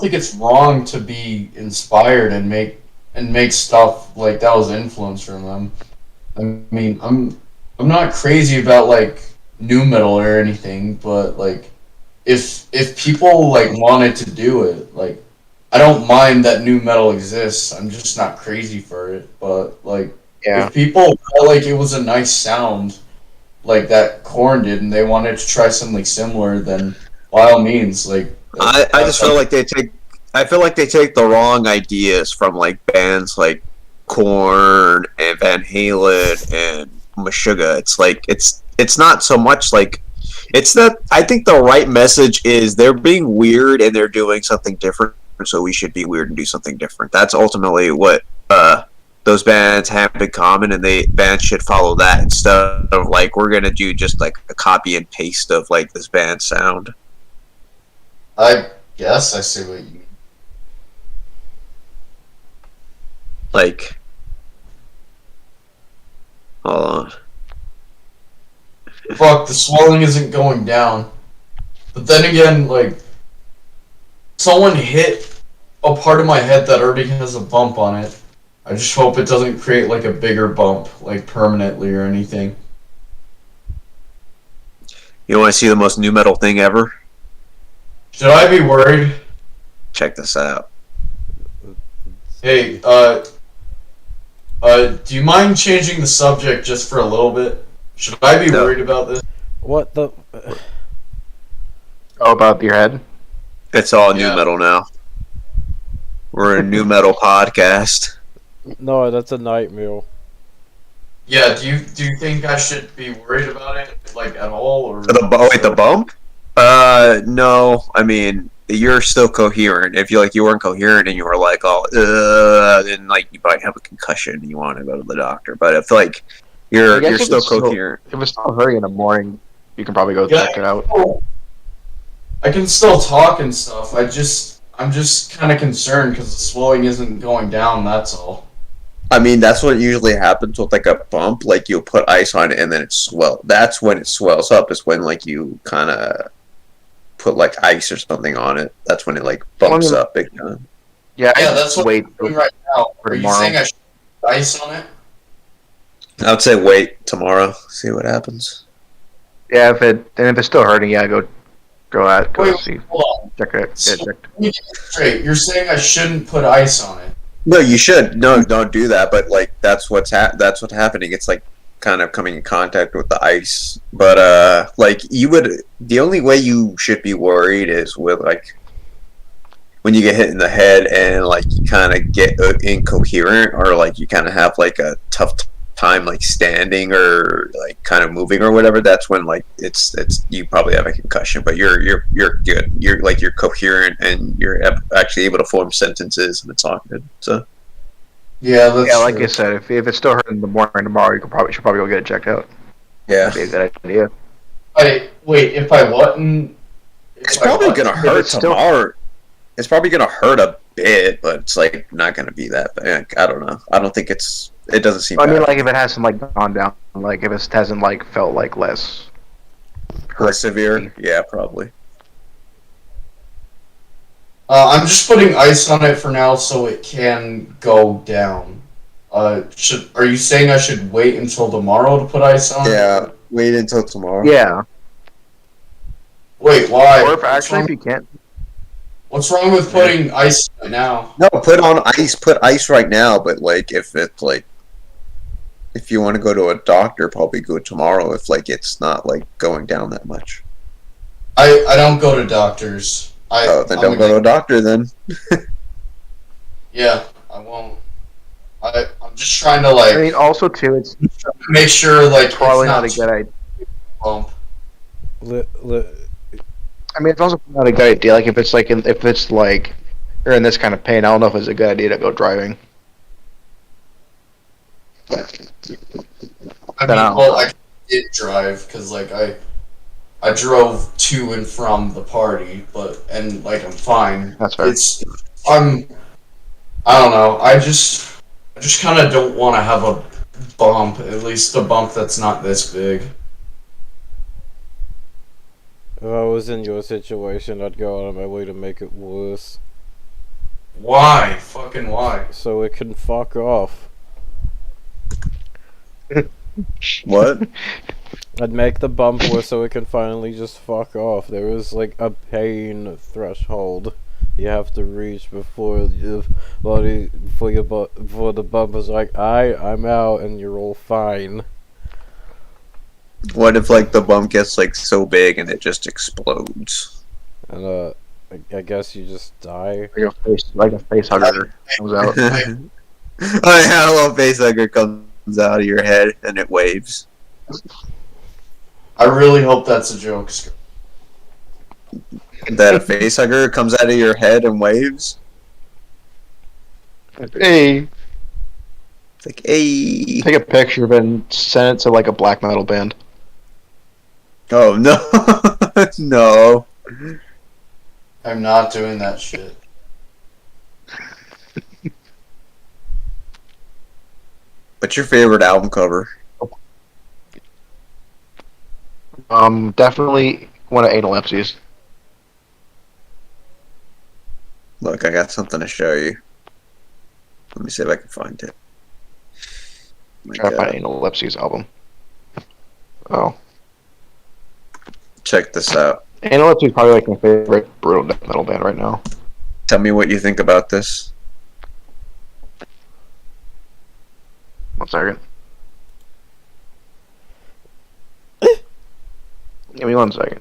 think it's wrong to be inspired and make stuff like that was influenced from them. I mean, I'm not crazy about like new metal or anything, but like if people like wanted to do it, like I don't mind that new metal exists. I'm just not crazy for it. But like if people felt like it was a nice sound like that Korn did and they wanted to try something similar, then by all means, like I just feel like they take the wrong ideas from like bands like Korn and Van Halen and Meshuggah. It's like it's not so much like it's that I think the right message is they're being weird and they're doing something different, so we should be weird and do something different. That's ultimately what those bands have in common, and bands should follow that instead of like we're gonna do just like a copy and paste of like this band sound. I guess I see what you mean. Like, hold on. Fuck, the swelling isn't going down. But then again, like, someone hit a part of my head that already has a bump on it. I just hope it doesn't create, like, a bigger bump, like, permanently or anything. You want to see the most new metal thing ever? Should I be worried? Check this out. Hey, do you mind changing the subject just for a little bit? Should I be worried about this? What the? Oh, about your head? It's all new metal now. We're a new metal podcast. No, that's a nightmare. Yeah, do you think I should be worried about it, like, at all? Or The bump? No. I mean, you're still coherent. If you weren't coherent and you were like, then like you might have a concussion and you want to go to the doctor. But if like you're still coherent, if it's still hurting in the morning, you can probably go check it out. I can still talk and stuff. I'm just kind of concerned because the swelling isn't going down. That's all. I mean, that's what usually happens with like a bump. Like you'll put ice on it and then it swells. That's when it swells up. Is when like you kind of put like ice or something on it. That's when it like bumps up big time. Yeah, that's what wait I'm doing right now. for Are you tomorrow. saying I should put ice on it? I would say wait tomorrow, see what happens. Yeah, if it's still hurting, yeah, go Wait, see, hold on. check it, So, get checked. let me get this straight. You're saying I shouldn't put ice on it? No, you should. No, don't do that. But like that's what's happening. It's like kind of coming in contact with the ice. But like you would. The only way you should be worried is with like when you get hit in the head and like you kind of get incoherent or like you kind of have like a tough time like standing or like kind of moving or whatever. That's when like it's you probably have a concussion. But you're good. You're coherent and you're actually able to form sentences and it's all good. So Yeah, that's like true. I said, if it's still hurting in the morning tomorrow, you should probably go get it checked out. yeah. That'd be a good idea. Wait, if I wasn't... It's probably gonna hurt it's still- tomorrow. It's probably gonna hurt a bit, but it's like not gonna be that bad. I don't know. I don't think it's. It doesn't seem. I mean, bad. like if it hasn't like gone down, like if it hasn't like felt like less Less severe. Yeah, probably. I'm just putting ice on it for now so it can go down. Are you saying I should wait until tomorrow to put ice on it? Yeah. Wait until tomorrow. Yeah. Wait, why? Or if actually, if you can't, What's wrong with putting ice right now? No, put on ice. Put ice right now. But like, if it's like, if you want to go to a doctor, probably go tomorrow. If like it's not like going down that much. I don't go to doctors. Then don't go to a doctor then. Yeah, I won't. I'm just trying to like I mean, also too, it's make sure like probably it's not a good idea. bump. I mean, it's also not a good idea. Like if it's like you're in this kind of pain, I don't know if it's a good idea to go driving. I Then mean, I'll- well, I did drive because like I drove to and from the party, and like I'm fine. That's fair. I don't know. I just kind of don't want to have a bump. At least a bump that's not this big. If I was in your situation, I'd go out of my way to make it worse. Why? Fucking why? So it can fuck off. What? I'd make the bump worse so it can finally just fuck off. There is like a pain threshold you have to reach before your body, before the bump is like, I'm out and you're all fine. What if like the bump gets like so big and it just explodes? And I guess you just die. Like a face hugger comes out. Oh yeah, a little face hugger comes out of your head and it waves. I really hope that's a joke. That a face hugger comes out of your head and waves. Hey, It's like, hey. take a picture of it and send it to like a black metal band. Oh no, no. I'm not doing that shit. What's your favorite album cover? Definitely one of analepsies. Look, I got something to show you. Let me see if I can find it. My Try to God. find analepsies album. Oh, Check this out. analepsy is probably like my favorite brutal death metal band right now. Tell me what you think about this. 1 second. Give me 1 second.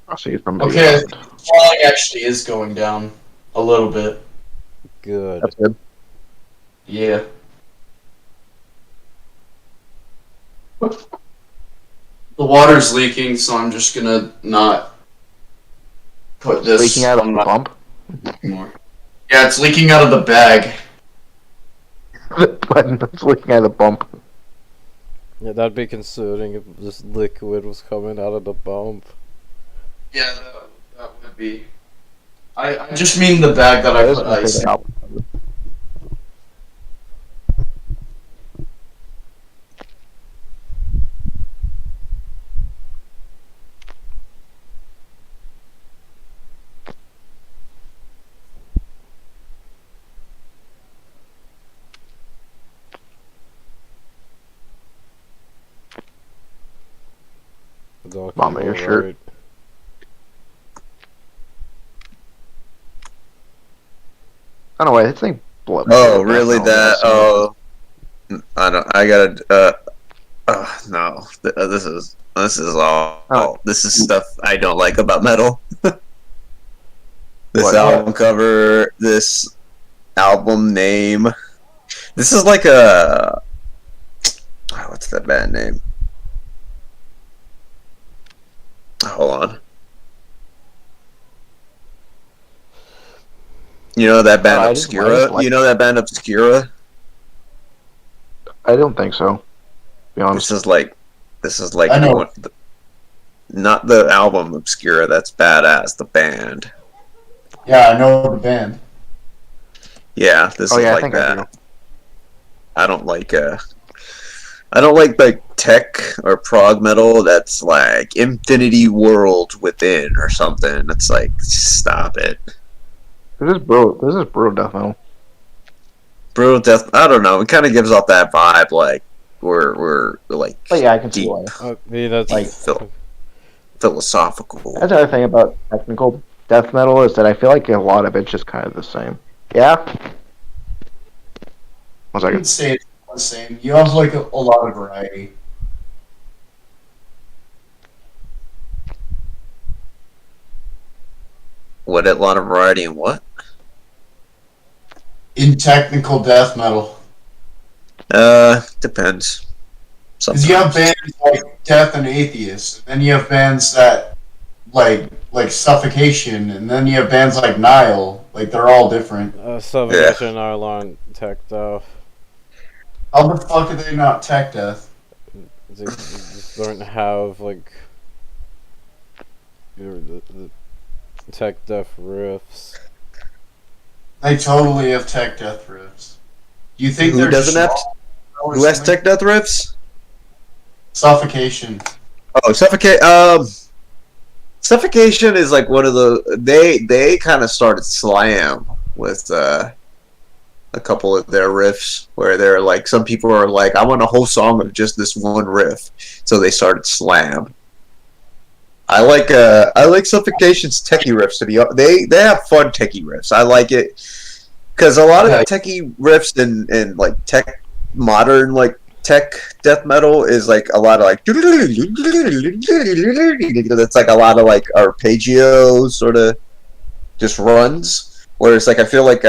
I'll see it from Okay, flying actually is going down a little bit. Good. That's good. Yeah. The water's leaking, so I'm just gonna not put this Leaking out of on the my pump. anymore. Yeah, it's leaking out of the bag. It's leaking out of the pump. Yeah, that'd be concerning if this liquid was coming out of the bump. Yeah, that would be. I just mean the bag that I That is put my ice favorite in. album. Mama, your shirt. Right. I don't know why his name blew up. Oh, really? That? Oh, I don't. I gotta. No. This is all. Oh. This is stuff I don't like about metal. This What? album cover. This album name. This is like a. What's that band name? Hold on. You know that band I just Obscura? like- You know that band Obscura? I don't think so. To be honest. This is like I know. not the album Obscura. That's badass. The band. Yeah, I know the band. Yeah, this Oh is yeah, I like think I do. that. I don't like tech or prog metal that's like Infinity World Within or something. It's like stop it. This is brutal death metal. Brutal Death. I don't know. It kind of gives off that vibe, like we're like But yeah, I can see deep, why. Yeah, that's like philosophical. That's the other thing about technical death metal is that I feel like a lot of it's just kind of the same. Yeah. 1 I second. would say it's the same. You have like a lot of variety. What a lot of variety in what? In technical death metal. Depends. Because you have bands like Death and Atheist, and then you have bands that like Suffocation, and then you have bands like Nile. Like they're all different. Suffocation are on tech though. How the fuck are they not tech death? They just don't have like the tech death riffs. They totally have tech death riffs. Do you think Who they're doesn't have? or Who has something? tech death riffs? Suffocation. Oh, Suffocation is like one of the they kind of started slam with a couple of their riffs where they're like some people are like I want a whole song of just this one riff, so they started slam. I like Suffocation's techie riffs to be they have fun techie riffs. I like it because a lot of techie riffs in like tech modern like tech death metal is like a lot of like it's like a lot of like arpeggio sort of just runs, whereas like I feel like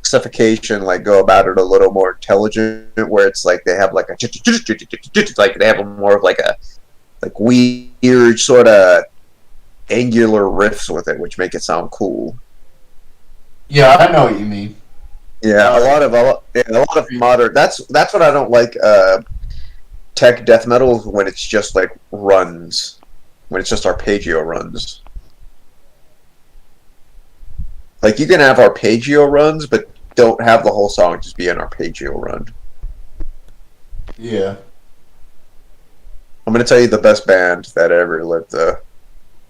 Suffocation like go about it a little more intelligent where it's like they have like a like they have more of like a like weird sort of angular riffs with it which make it sound cool. Yeah, I know what you mean. Yeah, a lot of modern. That's what I don't like. Tech death metal when it's just like runs, when it's just arpeggio runs. Like you can have arpeggio runs, but don't have the whole song just be an arpeggio run. Yeah. I'm gonna tell you the best band that ever lived, though,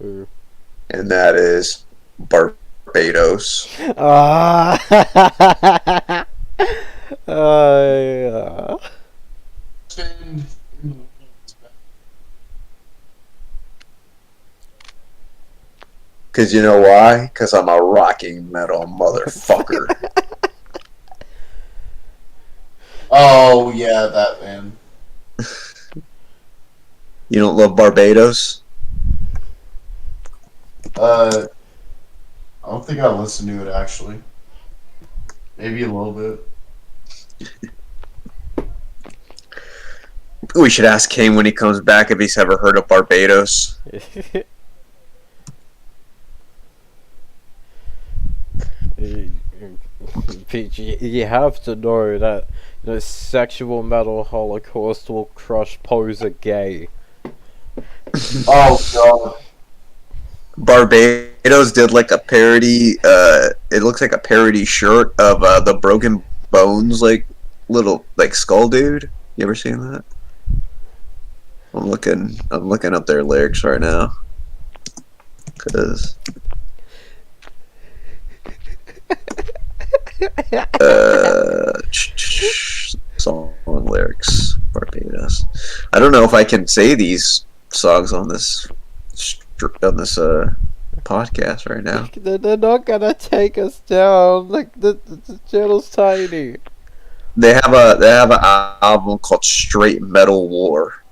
and that is Barbados. Yeah. Because you know why? Because I'm a rocking metal motherfucker. Oh yeah, that band. You don't love Barbados? I don't think I listened to it actually. Maybe a little bit. We should ask Kane when he comes back if he's ever heard of Barbados. Peach, you have to know that sexual metal Holocaust will crush poser gay. Oh god. Barbados did like a parody. It looks like a parody shirt of the Broken Bones, like little like skull dude. You ever seen that? I'm looking up their lyrics right now. Cause song lyrics Barbados. I don't know if I can say these songs on this podcast right now. They're not gonna take us down. Like the channel's tiny. They have an album called Straight Metal War.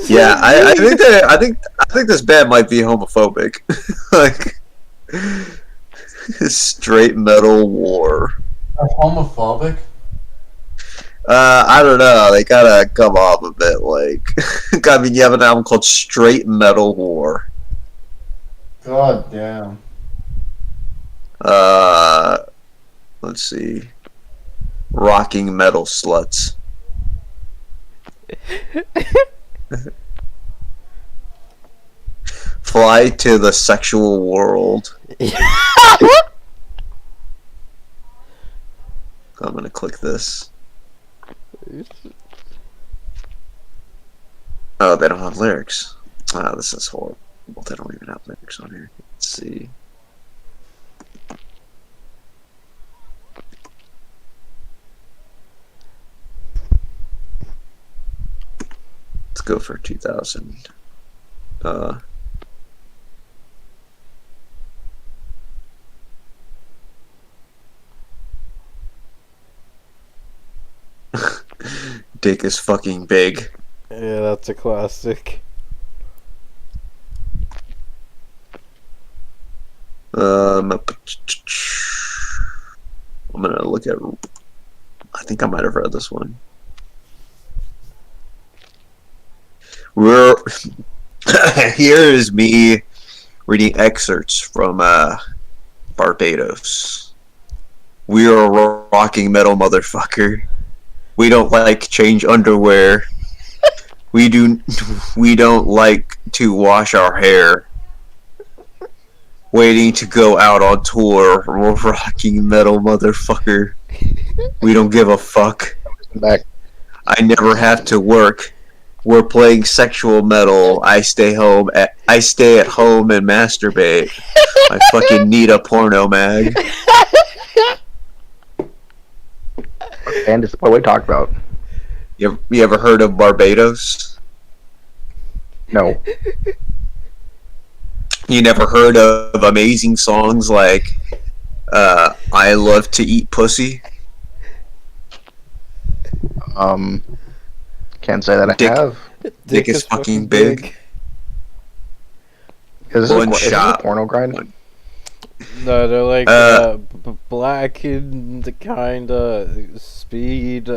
Yeah, I think this band might be homophobic. Like Straight Metal War. They're homophobic? I don't know. They gotta come off a bit like. I mean, you have an album called Straight Metal War. God damn. Let's see. Rocking Metal Sluts. Fly to the Sexual World. I'm gonna click this. Oh, they don't have lyrics. Oh, this is horrible. They don't even have lyrics on here. Let's see. Let's go for 2000. Dick is fucking big. Yeah, that's a classic. I'm gonna look at. I think I might have read this one. Here is me reading excerpts from Barbados. We are a rocking metal motherfucker. We don't like change underwear. We don't like to wash our hair. Waiting to go out on tour. We're rocking metal motherfucker. We don't give a fuck. Back. I never have to work. We're playing sexual metal. I stay at home and masturbate. I fucking need a porno mag. And it's what we talked about. You ever heard of Barbados? No. You never heard of amazing songs like I Love to Eat Pussy? Can't say that I have. Dick is fucking big. Is One this shot. a porno grind? No, they're like black and kind of speed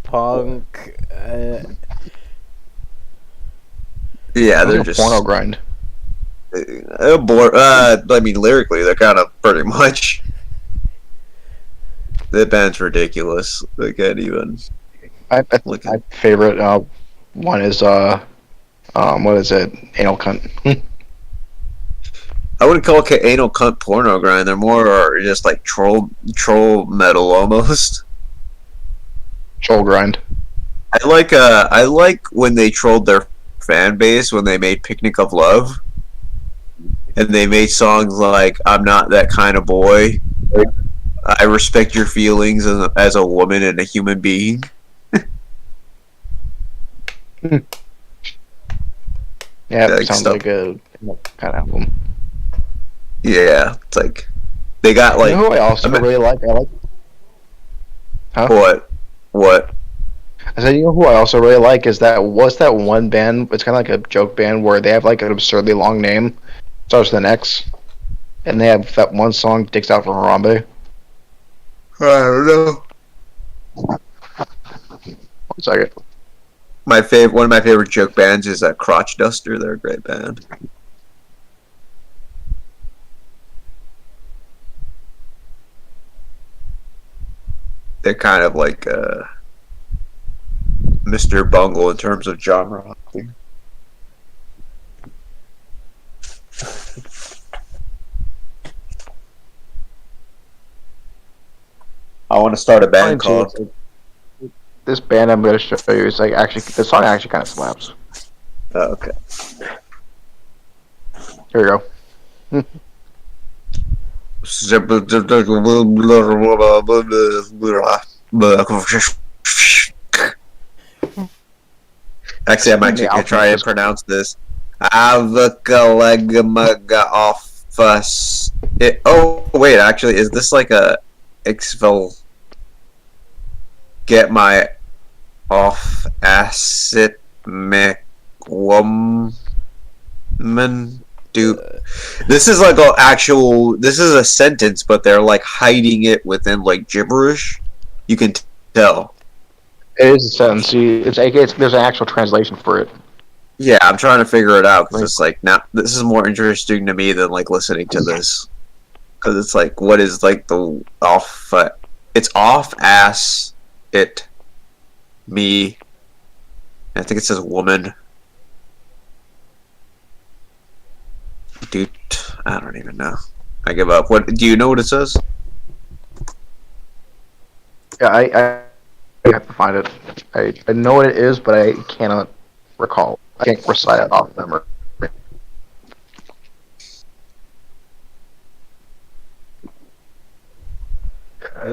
punk. Yeah, they're just porno grind. I mean, lyrically, they're kind of pretty much. The band's ridiculous. They can't even. My favorite one is what is it? Anal cunt. I wouldn't call it anal cunt porno grind. They're more just like troll metal almost. Troll grind. I like when they trolled their fan base when they made Picnic of Love, and they made songs like "I'm not that kind of boy." I respect your feelings as a woman and a human being. Yeah, Like it sounds stuff. like a kind of album. Yeah, it's like they got like. You know who I also really like? Huh? What? I said, you know who I also really like is that one band? It's kind of like a joke band where they have like an absurdly long name, starts with an X, and they have that one song, "Dicks Out for Harambe." I don't know. 1 second. One of my favorite joke bands is Crotch Duster. They're a great band. they're kind of like Mr. Bungle in terms of genre hopping. I want to start a band called. This band I'm going to show you is like actually the song actually kind of slaps. Oh, okay. Here we go. Actually, I might try and pronounce this. Oh wait, actually, is this like a Xvel? Get my off acid McWoman. Dude, this is like this is a sentence, but they're like hiding it within like gibberish. You can tell. It is a sentence. There's an actual translation for it. Yeah, I'm trying to figure it out because it's like now this is more interesting to me than like listening to this, because it's like what is like the off? It's off ass it me. I think it says woman. Dude, I don't even know. I give up. What do you know what it says? Yeah, I have to find it. I know what it is, but I cannot recall. I can't recite it off memory.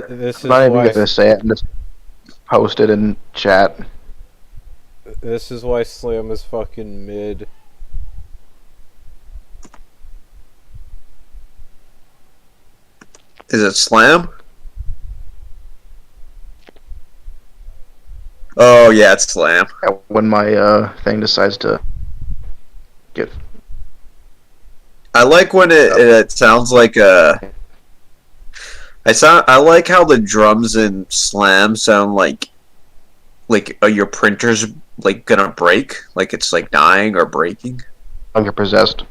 This is I'm not even why. gonna say it and just post it in chat. This is why Slam is fucking mid. Is it Slam? Oh yeah, it's Slam. When my thing decides to get. I like when it sounds like a. I like how the drums in Slam sound like your printer's like gonna break, like it's like dying or breaking. Like you're possessed.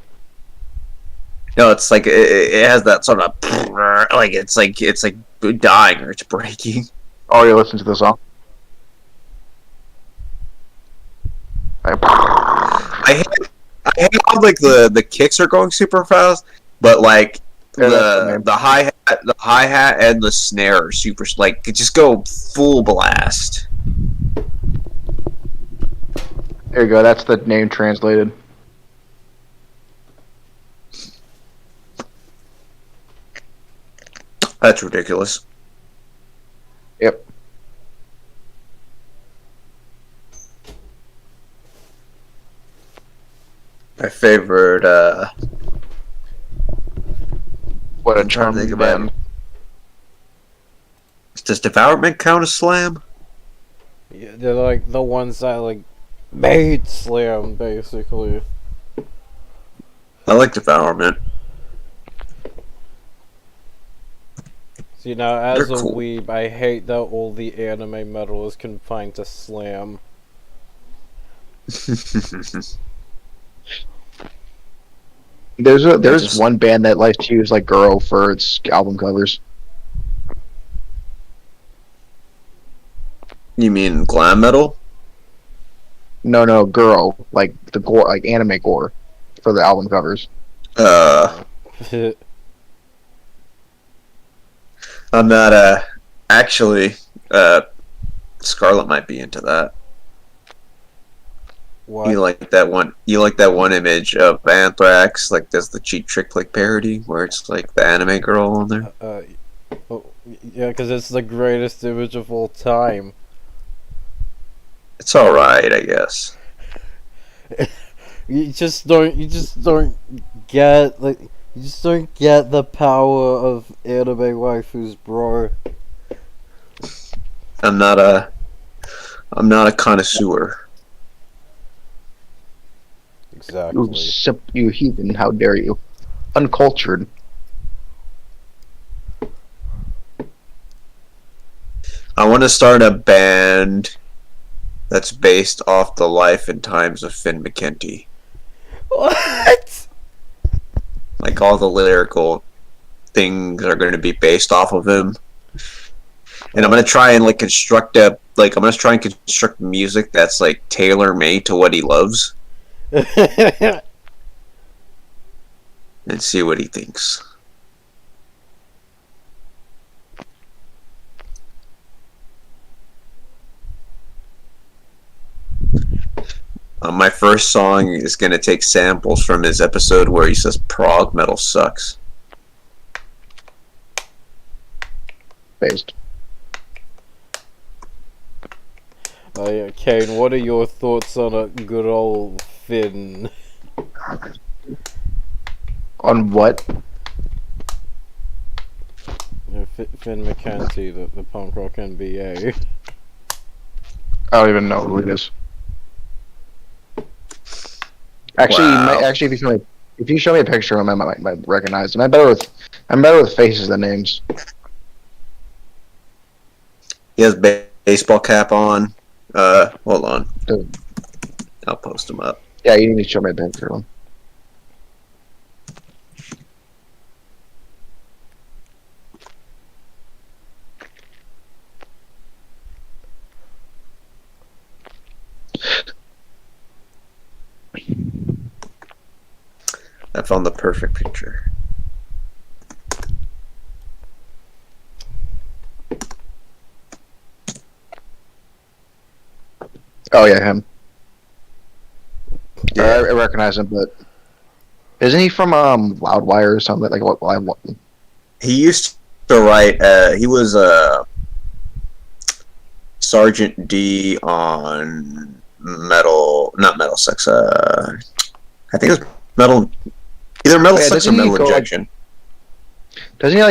No, it's like it has that sort of like it's like dying or it's breaking. Oh, you listen to the song. I hate how like the kicks are going super fast, but like the hi hat and the snare are super like it just go full blast. There you go. That's the name translated. That's ridiculous. Yep. My favorite. What a I'm trying charm to think to about them. Does Devourment count as Slam? Yeah, they're like the ones that like made Slam, basically. I like Devourment. See, now as They're a cool. weeb, I hate that all the anime metal is confined to Slam. There's one band that likes to use like girl for its album covers. You mean glam metal? No, girl, like the gore, like anime gore, for the album covers. I'm not actually Scarlet might be into that. What? You like that one image of Anthrax, like does the Cheap Trick like parody where it's like the anime girl on there? Oh, yeah, because it's the greatest image of all time. It's alright, I guess. You just don't get the power of anime waifus, bro. I'm not a connoisseur. Exactly. You heathen! How dare you? Uncultured. I want to start a band that's based off the life and times of Finn McKenty. What? Like all the lyrical things are going to be based off of him. And I'm gonna try and like construct music that's like tailor made to what he loves, and see what he thinks. My first song is gonna take samples from his episode where he says prog metal sucks. Based. Oh yeah, Kane, what are your thoughts on a good old Finn? On what? Finn McCanty, the punk rock NBA. I don't even know who it is. Actually, Wow. if you show me a picture of him, I might recognize him. I'm better with faces than names. He has baseball cap on. Hold on. Dude. I'll post him up. Yeah, you need to show me a picture of him. I found the perfect picture. Oh yeah, him. Yeah. I recognize him, but isn't he from Loudwire or something like what? He used to write. He was Sergeant D on not Metal Sex. I think it was Metal, either Metal Yeah, Sex or doesn't he Metal go, Injection. Doesn't he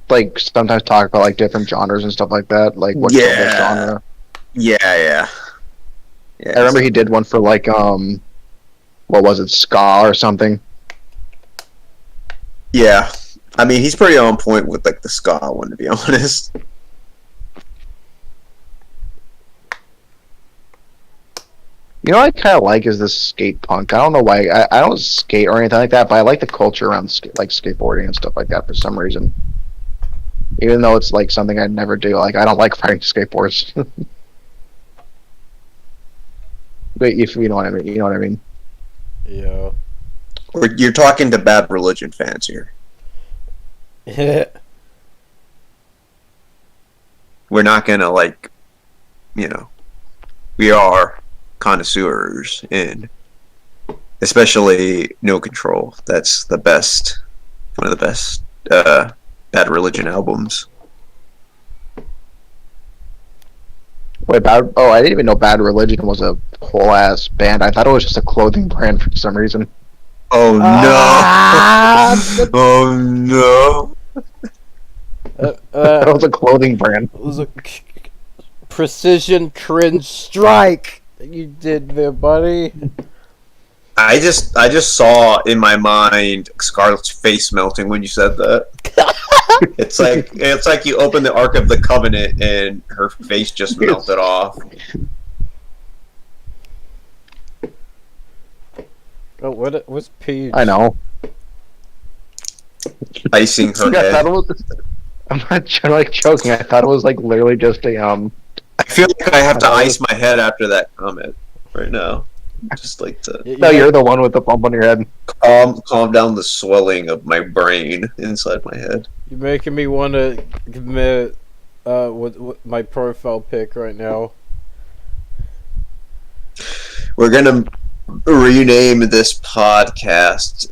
like sometimes talk about like different genres and stuff like that? Like what genre? Yeah. I remember he did one for like what was it, ska or something? Yeah, I mean he's pretty on point with like the ska one, to be honest. You know what I kind of like is this skate punk. I don't know why. I don't skate or anything like that, but I like the culture around like skateboarding and stuff like that for some reason. Even though it's like something I'd never do. Like I don't like riding skateboards. But if you know what I mean, you know what I mean. Yeah. You're talking to Bad Religion fans here. We're not gonna like, we are connoisseurs in, especially No Control. That's the best, one of the best Bad Religion albums. Wait, I didn't even know Bad Religion was a whole ass band. I thought it was just a clothing brand for some reason. Oh no! Oh no! That was a clothing brand. It was a precision cringe strike you did there, buddy. I just saw in my mind Scarlett's face melting when you said that. It's like you open the Ark of the Covenant and her face just melted off. Oh, what's Peach? I know. Icing her I head. thought it was, I'm not joking. I thought it was like literally just a I feel like I have to ice my head after that comment right now. Just like to No, you're the one with the bump on your head. calm down the swelling of my brain inside my head. You're making me want to commit with my profile pic right now. We're gonna rename this podcast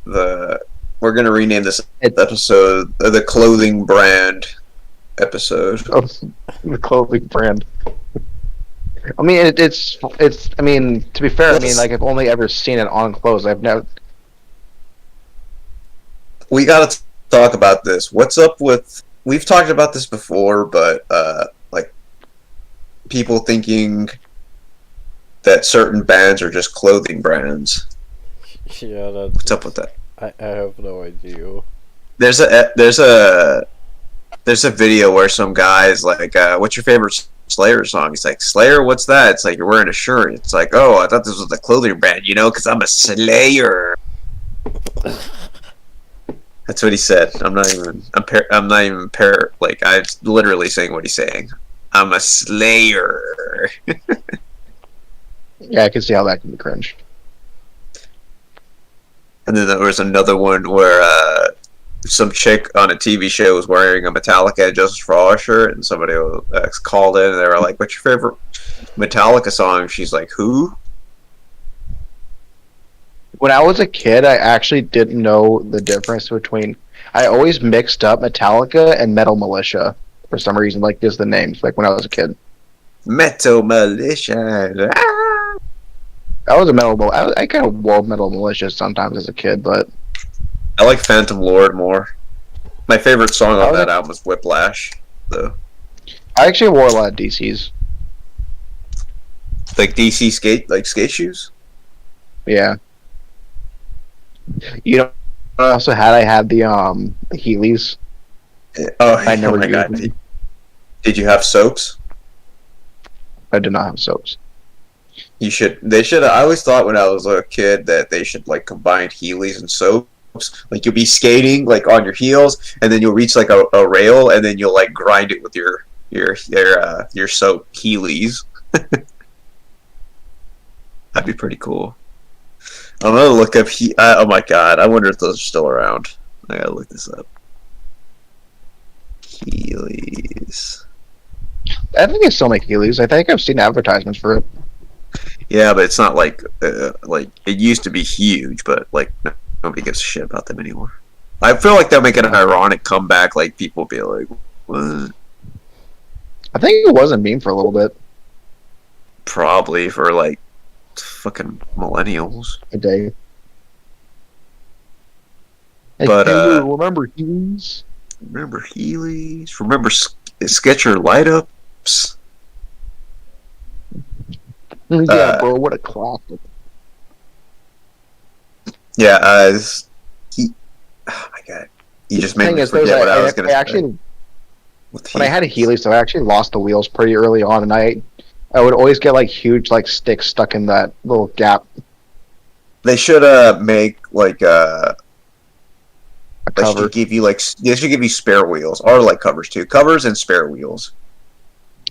we're gonna rename this episode the clothing brand episode. Oh, the clothing brand. I mean, it's. I mean, to be fair, I mean, like I've only ever seen it on clothes. I've never. We gotta talk about this. What's up with? We've talked about this before, but like people thinking that certain bands are just clothing brands. Yeah, What's up with that? I have no idea. There's a video where some guy's like, "What's your favorite Slayer song?" He's like, "Slayer, what's that?" It's like, "You're wearing a shirt." It's like, "Oh, I thought this was a clothing brand, because I'm a Slayer." That's what he said. I'm literally saying what he's saying. I'm a slayer. Yeah, I can see how that can be cringe. And then there was another one where some chick on a TV show was wearing a Metallica Justice for All shirt, and somebody called in and they were like, "What's your favorite Metallica song?" She's like, "Who?" When I was a kid, I actually didn't know the difference between. I always mixed up Metallica and Metal Militia for some reason, like just the names. Like when I was a kid, Metal Militia. I was a metal. I kind of wore Metal Militia sometimes as a kid, but I like Phantom Lord more. My favorite song on that album was Whiplash, though. I actually wore a lot of DCs. Like DC skate shoes. Yeah. You know, I also had the Heelys. Oh, I never oh my used god! them. Did you have soaps? I did not have soaps. You should. They should. I always thought when I was a kid that they should like combine Heelys and soaps. Like you'll be skating like on your heels, and then you'll reach like a rail, and then you'll like grind it with your soap Heelys. That'd be pretty cool. I'm gonna look up. Oh my god! I wonder if those are still around. I gotta look this up. Heelys. I think they still make Heelys. I think I've seen advertisements for it. Yeah, but it's not like it used to be huge, but like nobody gives a shit about them anymore. I feel like they'll make an ironic comeback. Like people will be like, "What?" I think it was a meme for a little bit. Probably for like fucking millennials. A day. Hey, But remember Heelys? remember Heelys? Remember Sketcher light ups? Yeah, bro, what a classic. Yeah, oh my god, you just made me forget what I was gonna say. Actually, when I had a Heelys, so I actually lost the wheels pretty early on, and I would always get like huge like sticks stuck in that little gap. They should make like they cover. should give you spare wheels or like covers too, covers and spare wheels.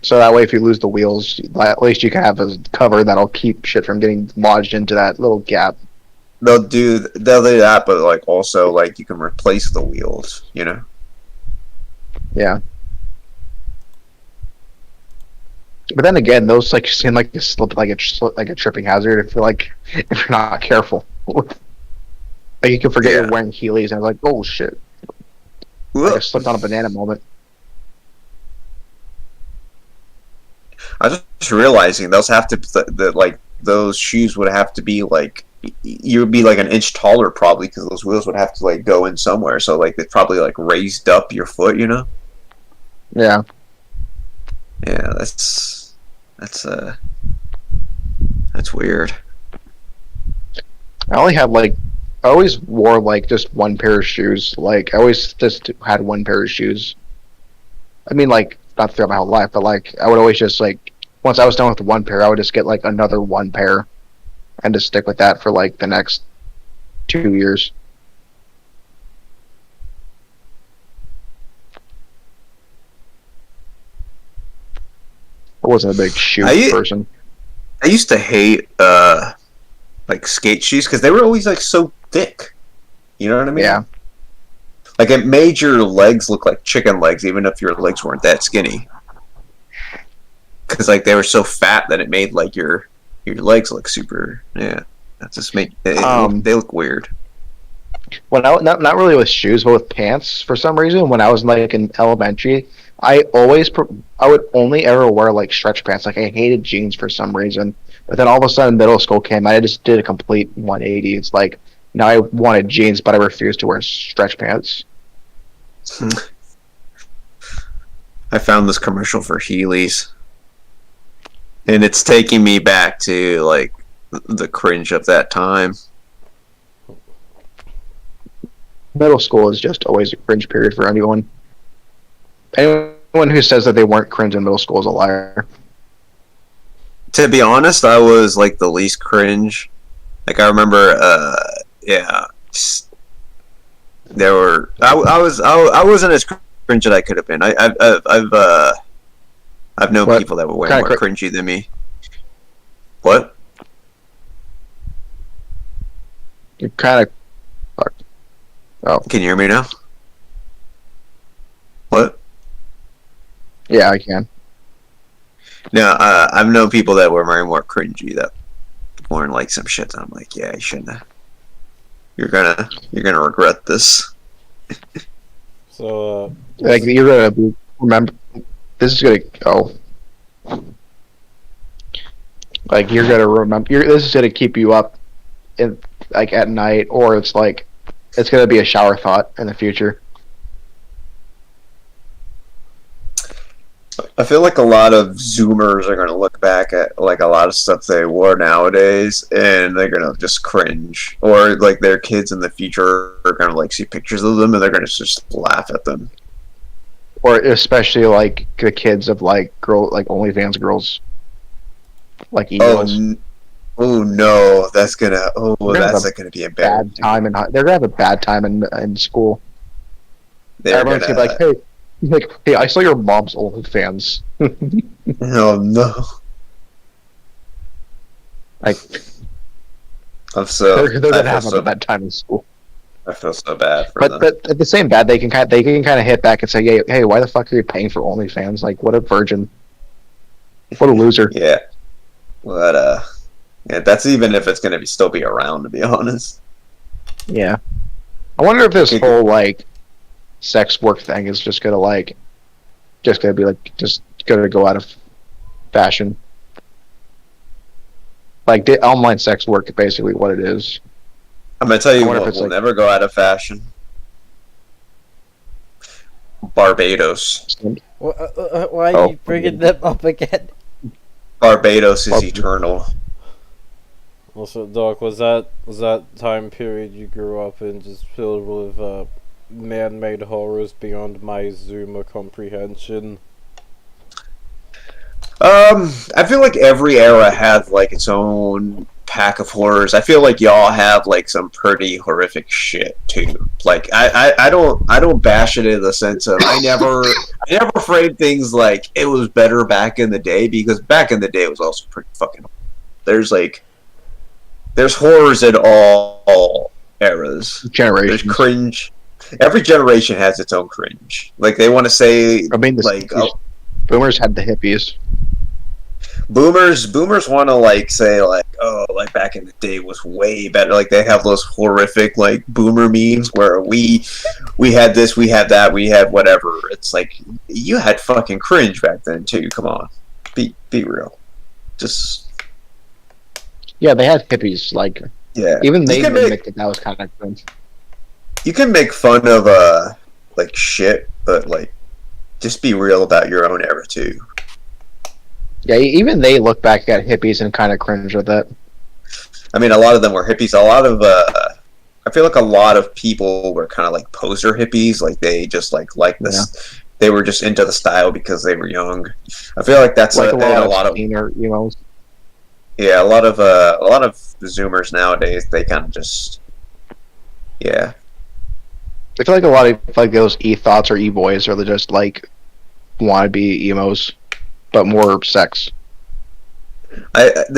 So that way, if you lose the wheels, at least you can have a cover that'll keep shit from getting lodged into that little gap. They'll do that, but like also like you can replace the wheels. You know. Yeah. But then again, those like seem like a tripping hazard. If you're not careful, like you can forget you're wearing Heelys and it's like, oh shit, like I slipped on a banana moment. I was just realizing those have to like those shoes would have to be like you would be like an inch taller probably because those wheels would have to like go in somewhere. So like they probably like raised up your foot, you know? Yeah. Yeah, that's weird. I always wore like just one pair of shoes. Like I always just had one pair of shoes. I mean, like not throughout my whole life, but like I would always just like once I was done with one pair, I would just get like another one pair, and just stick with that for like the next 2 years. I wasn't a big shoe person. I used to hate like skate shoes because they were always like so thick. You know what I mean? Yeah. Like it made your legs look like chicken legs, even if your legs weren't that skinny. Because like they were so fat that it made like your legs look super. Yeah, that just made they look weird. When I not really with shoes, but with pants for some reason. When I was like in elementary, I would only ever wear like stretch pants. Like I hated jeans for some reason. But then all of a sudden middle school came. I just did a complete 180. It's like now I wanted jeans, but I refused to wear stretch pants. I found this commercial for Heelys, and it's taking me back to like the cringe of that time. Middle school is just always a cringe period for anyone. Anyone who says that they weren't cringe in middle school is a liar. To be honest, I was like the least cringe. Like I remember, there were I wasn't as cringe as I could have been. I've known What? people that were way Kinda more cringy than me. What? You're kind of. Oh, Can you hear me now? What? yeah, I can. No, I've known people that were very more cringy that weren't like some shit that I'm like, yeah, you shouldn't have. You're gonna regret this. So, Like you're gonna remember. This is gonna go. Like you're gonna remember. This is gonna keep you up, in like at night, or it's like it's gonna be a shower thought in the future. I feel like a lot of Zoomers are gonna look back at like a lot of stuff they wore nowadays, and they're gonna just cringe. Or like their kids in the future are gonna like see pictures of them, and they're gonna just laugh at them. Or especially like the kids of like OnlyFans girls, like emos. Oh no, that's gonna They're gonna have that's gonna be embarrassing. Bad time they're gonna have a bad time in school. They're Everyone's gonna be like, hey, I saw your mom's OnlyFans. oh no. Like I'm so they're gonna have a bad time in school. I feel so bad for them. But at the same bad, they can kind of hit back and say, hey, why the fuck are you paying for OnlyFans? Like, what a virgin, what a loser. Yeah, but yeah, that's even if it's gonna still be around, to be honest. Yeah, I wonder if this whole like sex work thing is just gonna go out of fashion. Like the online sex work, basically what it is. I'm gonna tell you I wonder what if it's will like- never go out of fashion. Barbados. why are Oh. you bringing them up again? Barbados is eternal. Also, Doc, was that time period you grew up in just filled with man-made horrors beyond my Zoomer comprehension? I feel like every era has like its own pack of horrors. I feel like y'all have like some pretty horrific shit too. Like I don't bash it in the sense of I never framed things like it was better back in the day, because back in the day it was also pretty fucking. There's horrors in all eras. Generations. There's cringe. Every generation has its own cringe. Like they want to say, I mean, boomers had the hippies. Boomers want to like say like, oh, like back in the day was way better. Like they have those horrific like boomer memes where we had this, we had that, we had whatever. It's like you had fucking cringe back then too. Come on, be real. Just Yeah, they had hippies. Like yeah, even they admit that was kind of cringe. You can make fun of like shit, but like just be real about your own era too. Yeah, even they look back at hippies and kind of cringe at that. I mean, a lot of them were hippies. A lot of I feel like a lot of people were kind of like poser hippies. Like they just like this. Yeah. They were just into the style because they were young. I feel like that's like a lot of emos. Yeah, a lot of Zoomers nowadays, they kind of just yeah. I feel like a lot of like those e-thoughts or e-boys are just like want to be emos, but more sex. I've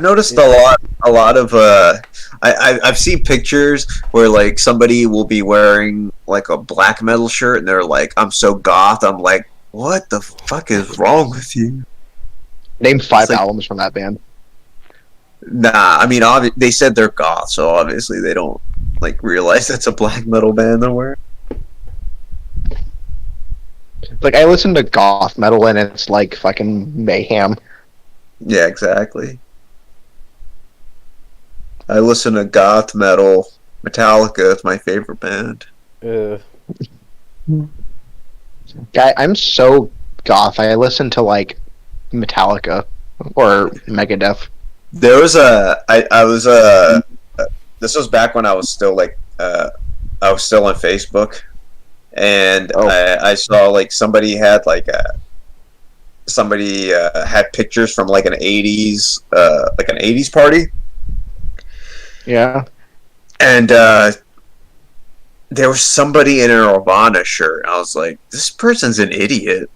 noticed a lot of I've seen pictures where like somebody will be wearing like a black metal shirt and they're like, I'm so goth. I'm like, what the fuck is wrong with you? Name 5 albums from that band. Nah, I mean they said they're goth, so obviously they don't like realize that's a black metal band they're wearing. Like I listen to goth metal and it's like fucking mayhem. Yeah, exactly. I listen to goth metal. Metallica is my favorite band. Guy, I'm so goth. I listen to like Metallica or Megadeth. There was this was back when I was still like I was still on Facebook, and I saw like somebody had had pictures from like an 80s party. Yeah. And there was somebody in a Nirvana shirt. I was like, this person's an idiot.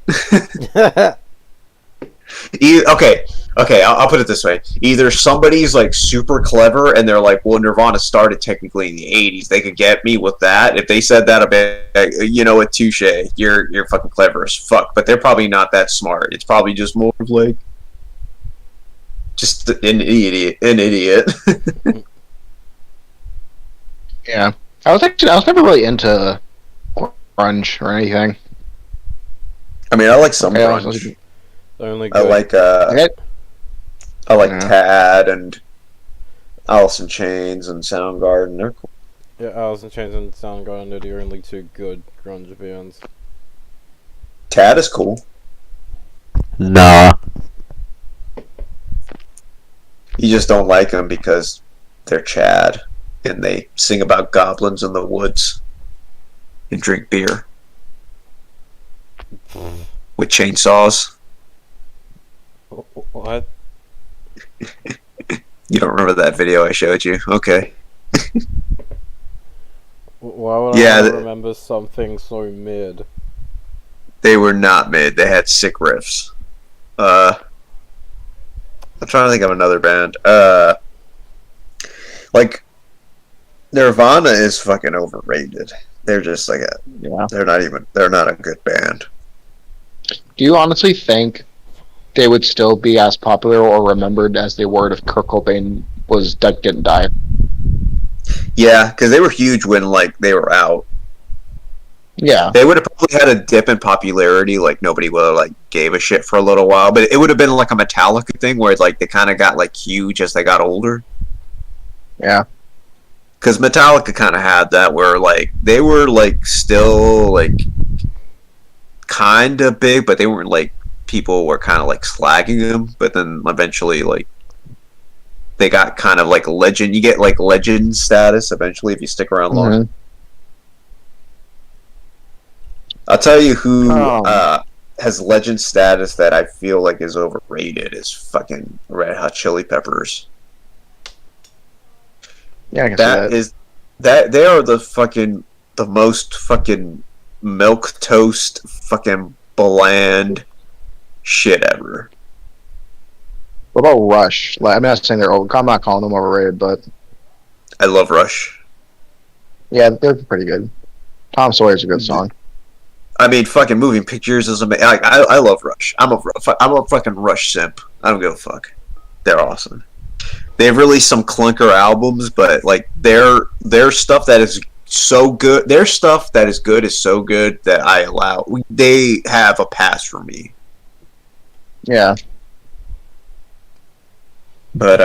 Okay, I'll put it this way: either somebody's like super clever, and they're like, "Well, Nirvana started technically in the '80s. They could get me with that." If they said that about, you know what, touche, you're fucking clever as fuck. But they're probably not that smart. It's probably just more of like, just an idiot. Yeah, I was never really into grunge or anything. I mean, I like some Okay, grunge. Only I good. like Okay. I like Yeah. Tad and Alice in Chains and Soundgarden. They're cool. Yeah, Alice in Chains and Soundgarden are the only two good grunge bands. Tad is cool. Nah. You just don't like them because they're Chad and they sing about goblins in the woods and drink beer with chainsaws. What? You don't remember that video I showed you? Okay. Why would Yeah, I remember something so mid? They were not mid. They had sick riffs. I'm trying to think of another band. Like Nirvana is fucking overrated. They're just like Yeah. they're not a good band. Do you honestly think they would still be as popular or remembered as they were if Kurt Cobain didn't die? Yeah, because they were huge when like they were out. Yeah. They would have probably had a dip in popularity, like nobody would have like gave a shit for a little while. But it would have been like a Metallica thing where like they kind of got like huge as they got older. Yeah. Because Metallica kind of had that where like they were like still like kind of big, but they weren't like people were kind of like slagging them. But then eventually like they got kind of like legend. You get like legend status eventually if you stick around long. Mhm. I'll tell you who Um. has legend status that I feel like is overrated is fucking Red Hot Chili Peppers. Yeah, I can see That that. is that they are the most fucking milk toast fucking bland shit ever. What about Rush? Like, I'm not saying I'm not calling them overrated, but I love Rush. yeah, they're pretty good. Tom Sawyer's a good song. I mean, fucking Moving Pictures is amazing. I love Rush. I'm a fucking Rush simp. I don't give a fuck. They're awesome. They've released some clunker albums, but like their stuff that is so good. Their stuff that is good is so good that I allow. They have a pass for me. Yeah. But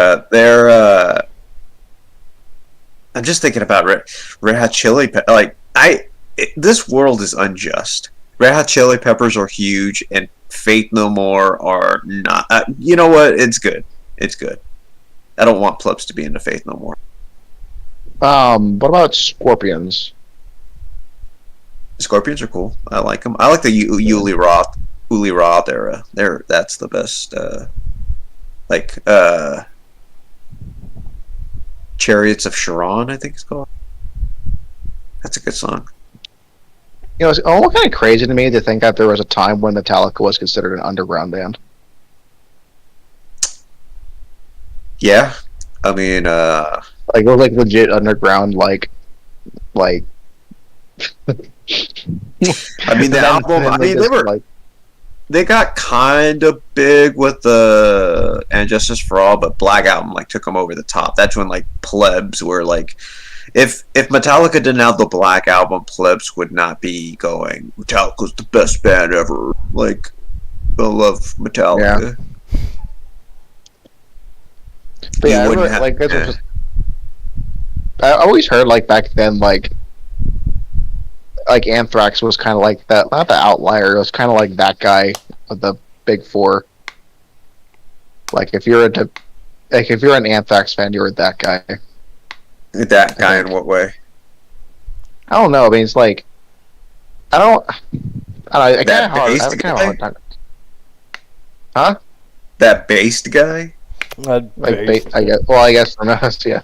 I'm just thinking about Red Hot Chili Peppers. Like this world is unjust. Red Hot Chili Peppers are huge, and Faith No More are not. You know what? It's good. It's good. I don't want plebs to be into Faith No More. What about Scorpions? Scorpions are cool. I like them. I like the Uli Roth era. That's the best. Chariots of Sharon, I think it's called. That's a good song. You know, it's almost kind of crazy to me to think that there was a time when Metallica was considered an underground band. Yeah, I mean, Like, it was like legit underground, like. I mean the album. I mean they got kind of big with the And Justice for All, but Black Album like took them over the top. That's when like plebs were like, if Metallica didn't have the Black Album, plebs would not be going, Metallica's the best band ever. Like, I love Metallica. Yeah. But yeah, I always heard like back then like Anthrax was kind of like that, not the outlier. It was kind of like that guy of the big four. Like if you're an Anthrax fan, you're that guy. That guy in what way? I don't know. I mean, it's like I don't know. I kind That of hard. based I kind of guy? hard time. Huh? That based guy? Like I guess. Well, I guess for us, yeah.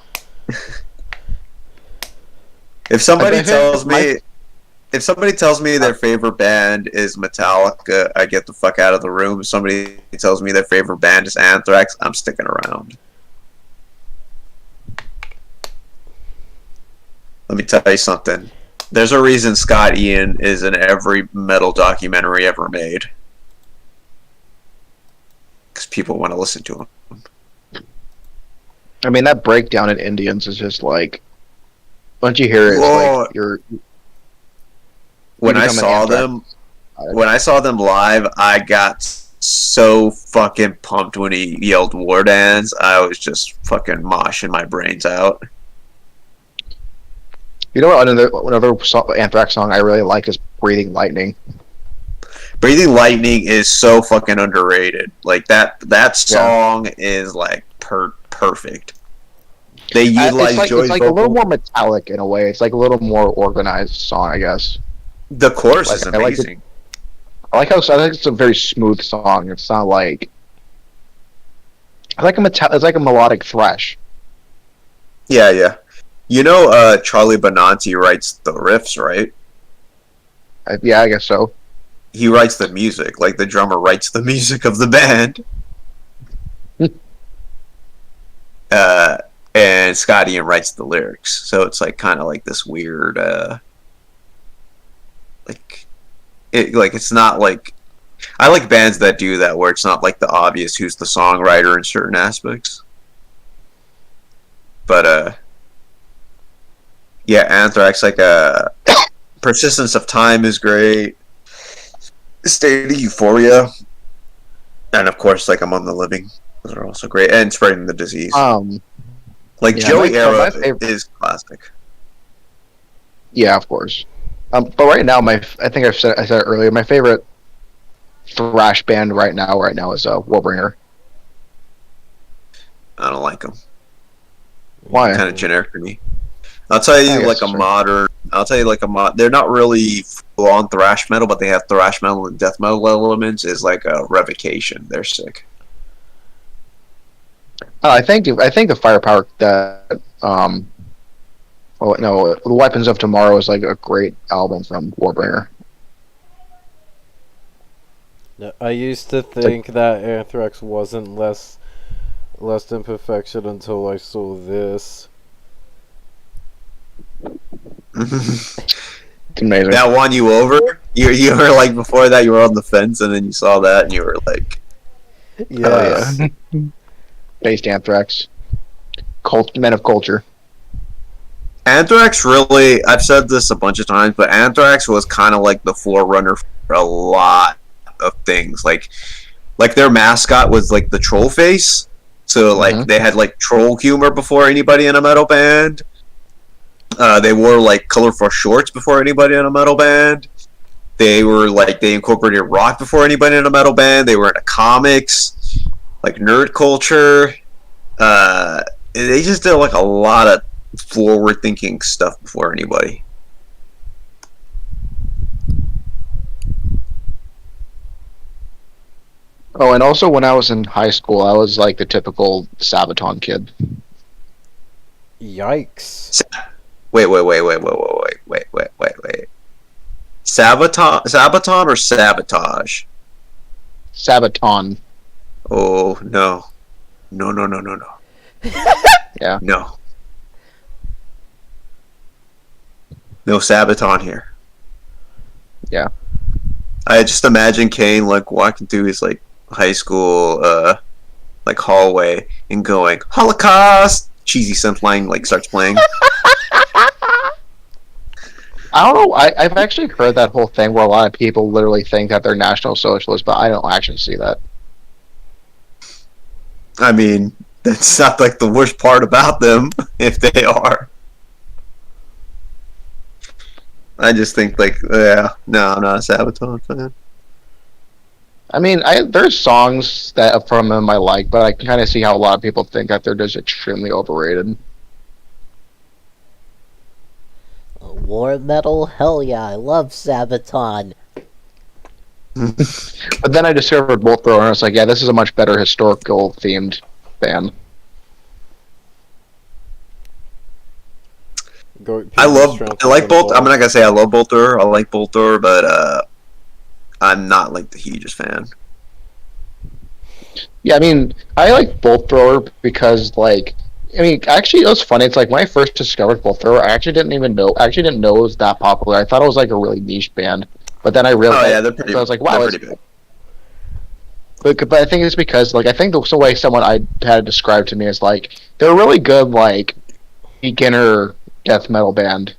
If somebody I think tells my- me, if somebody tells me their favorite band is Metallica, I get the fuck out of the room. If somebody tells me their favorite band is Anthrax, I'm sticking around. Let me tell you something. There's a reason Scott Ian is in every metal documentary ever made. Because people want to listen to him. I mean, that breakdown in Indians is just like, once you hear it, it's Whoa. like you're. When I become an saw Anthrax. them, when I saw them live, I got so fucking pumped when he yelled "War Dance." I was just fucking moshing my brains out. You know what? Another Anthrax song I really like is "Breathing Lightning." Breathing Lightning is so fucking underrated. Like that song is like perfect. They utilize Joey's it's like a little more metallic in a way. It's like a little more organized song, I guess. The chorus Like, is amazing. I think it's a very smooth song. It's not like it's like a melodic thrash. Yeah. You know, Charlie Benanti writes the riffs, right? Yeah, I guess so. He writes the music. Like the drummer writes the music of the band. And Scott Ian writes the lyrics. So it's like kind of like this weird, it's not like, I like bands that do that where it's not like the obvious who's the songwriter in certain aspects. But yeah, Anthrax, like Persistence of Time is great. State of Euphoria, and of course, like Among the Living, those are also great. And Spreading the Disease. Like yeah, Joey my Era favorite- is classic. Yeah, of course. But right now, I think I said it earlier. My favorite thrash band right now is Warbringer. I don't like them. Why? Kind of generic to me. I'll tell I you guess like a so. modern. I'll tell you like a mod. They're not really full on thrash metal, but they have thrash metal and death metal elements. Is like a Revocation. They're sick. I think the Firepower that oh no, the Weapons of Tomorrow is like a great album from Warbringer. No, I used to think that Anthrax wasn't less than perfection until I saw this. It's amazing. That won you over. You were like before that you were on the fence, and then you saw that, and you were like, Yes. Yeah. Based Anthrax. Men of culture. Anthrax really, I've said this a bunch of times, but Anthrax was kind of like the forerunner for a lot of things. Like their mascot was like the troll face. So like they had like troll humor before anybody in a metal band. They wore like colorful shorts before anybody in a metal band. They incorporated rock before anybody in a metal band. They were into comics, like nerd culture. They just did like a lot of forward-thinking stuff before anybody. Oh, and also when I was in high school, I was like the typical Sabaton kid. Yikes. Wait. Sabaton or sabotage? Sabaton. Oh no. Yeah. No. No Sabaton here. Yeah. I just imagine Kane like walking through his like high school like hallway and going Holocaust. Cheesy synth line like starts playing. I don't know. I've actually heard that whole thing where a lot of people literally think that they're National Socialists, but I don't actually see that. I mean, that's not like the worst part about them if they are. I just think like, yeah, no, I'm not a Sabaton fan. I mean, there's songs that from them I like, but I can kind of see how a lot of people think that they're just extremely overrated. War metal? Hell yeah, I love Sabaton. But then I discovered Bolt Thrower, and I was like, yeah, this is a much better historical themed band. I like Bolt. I'm not gonna say I love Bolter. I like Bolter, but I'm not like the hugest fan. Yeah, I mean, I like Bolt Thrower because, like, I mean, actually, it was funny. It's like when I first discovered Bolt Thrower, I actually didn't know it was that popular. I thought it was like a really niche band, but then I realized. Oh yeah, they're pretty. So I was like, wow, they're pretty big. But I think it's because, like, I think the way someone I had described to me is like they're a really good like beginner death metal band.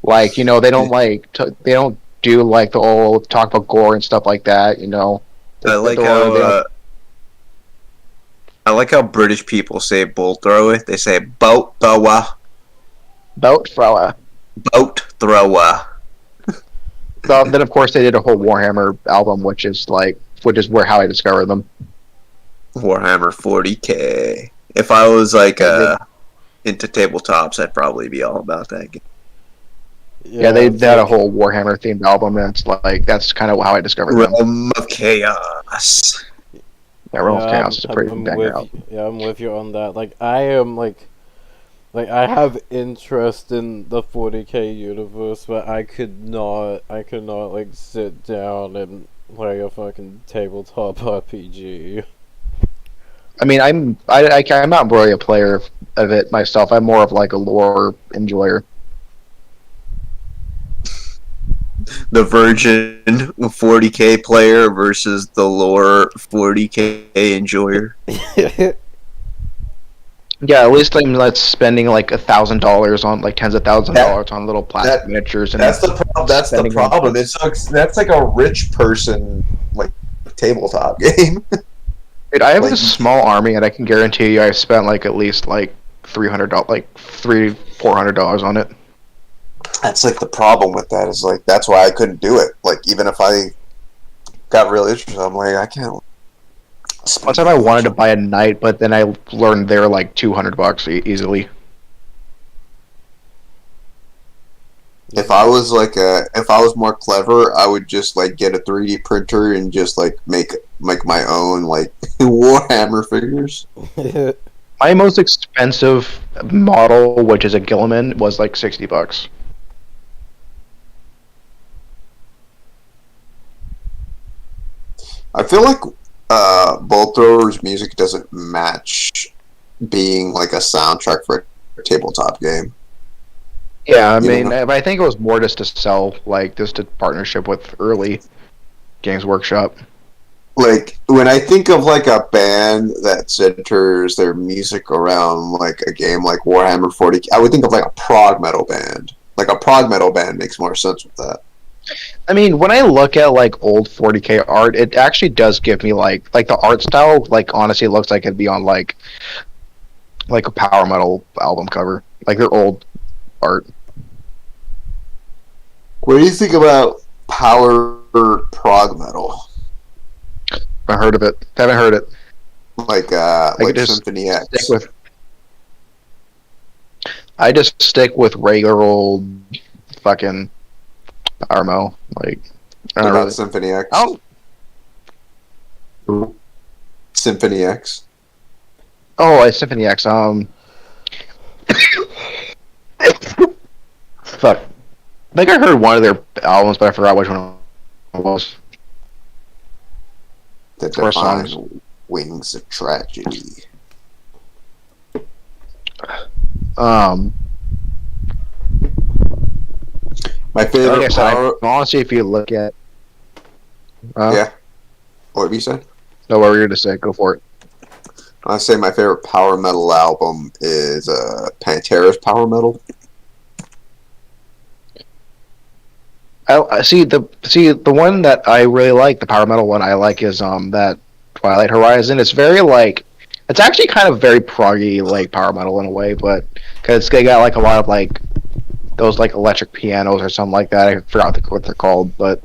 Like, you know, they don't they don't do like the old talk about gore and stuff like that. You know, I like how British people say bolt thrower. They say boat thrower. Boat thrower. Boat thrower. Then of course they did a whole Warhammer album, which is where how I discovered them. Warhammer 40K. If I was like into tabletops, I'd probably be all about that game. Yeah, they had a whole Warhammer themed album, and it's like that's kind of how I discovered them. Realm of Chaos. Yeah, Realm of Chaos is a pretty banger album. Yeah, I'm with you on that. Like, I am like I have interest in the 40K universe, but I could not like sit down and play a fucking tabletop RPG. I mean, I'm not really a player of it myself. I'm more of like a lore enjoyer. The Virgin 40K player versus the lore 40K enjoyer. Yeah, at least I'm not spending like $1,000 on like tens of thousands of dollars on little plastic miniatures. And that's the problem. That's the problem. That's like a rich person like tabletop game. Dude, I have a small army, and I can guarantee you, I've spent like at least like $300, like $400 on it. That's like the problem with that is like that's why I couldn't do it. Like even if I got really interested, I'm like I can't. One time I wanted to buy a knight, but then I learned they're like $200 easily. If I was more clever, I would just like get a 3D printer and just like make my own like Warhammer figures. My most expensive model, which is a Gilliman, was like $60. I feel like Bolt Thrower's music doesn't match being like a soundtrack for a tabletop game. Yeah, I mean, I think it was more just to sell, like, just a partnership with early Games Workshop. Like, when I think of, like, a band that centers their music around, like, a game like Warhammer 40K, I would think of, like, a prog metal band. Like, a prog metal band makes more sense with that. I mean, when I look at, like, old 40K art, it actually does give me, like the art style, like, honestly looks like it'd be on, like a power metal album cover. Like, their old art. What do you think about power prog metal? I heard of it. Haven't heard it. Like Symphony X. I just stick with regular old fucking power metal. Like, I don't know. Symphony X. Oh. Symphony X. Oh, Symphony X. Fuck. I think I heard one of their albums, but I forgot which one it was. The Divine Wings of Tragedy. My favorite like honestly, if you look at... yeah. What have you said? No, what were you going to say? Go for it. I say my favorite power metal album is Pantera's power metal. I see the one that I really like, the power metal one I like is that Twilight Horizon. It's very like it's actually kind of very proggy like power metal in a way, but because they got like a lot of like those like electric pianos or something like that. I forgot what they're called, but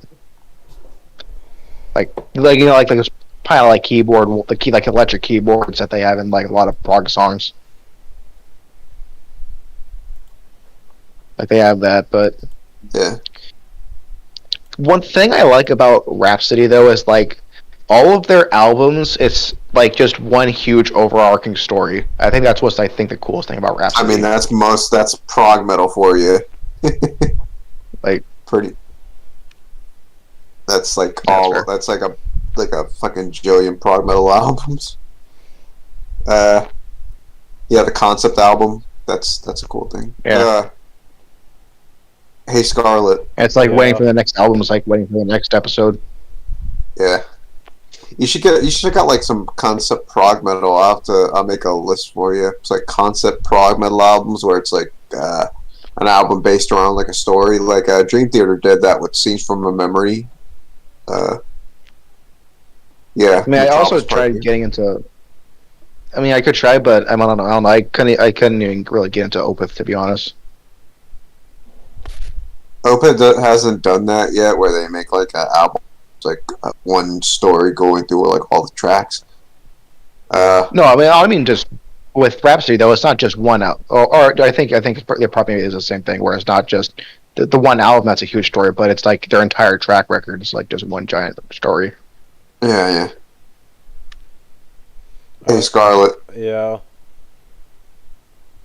like you know like this kind of like keyboard like electric keyboards that they have in like a lot of prog songs. Like they have that, but yeah. One thing I like about Rhapsody though is like all of their albums, it's like just one huge overarching story. I think that's what's I think the coolest thing about Rhapsody. I mean, that's prog metal for you. Like pretty. That's like fair. That's like a fucking jillion prog metal albums. Yeah, the concept album. That's a cool thing. Yeah. Hey Scarlet. It's like waiting for the next album. It's like waiting for the next episode. Yeah. You should check out like some concept prog metal. I'll make a list for you. It's like concept prog metal albums where it's like an album based around like a story. Like Dream Theater did that with Scenes from a Memory. Yeah. I mean, I also tried getting into. I mean, I could try, but I don't know. I couldn't even really get into Opeth, to be honest. Opeth hasn't done that yet, where they make like an album, like one story going through like all the tracks. No, I mean just with Rhapsody though, it's not just one out. Or I think it probably is the same thing, where it's not just the one album that's a huge story, but it's like their entire track record is like just one giant story. Yeah. Hey Scarlet. Yeah.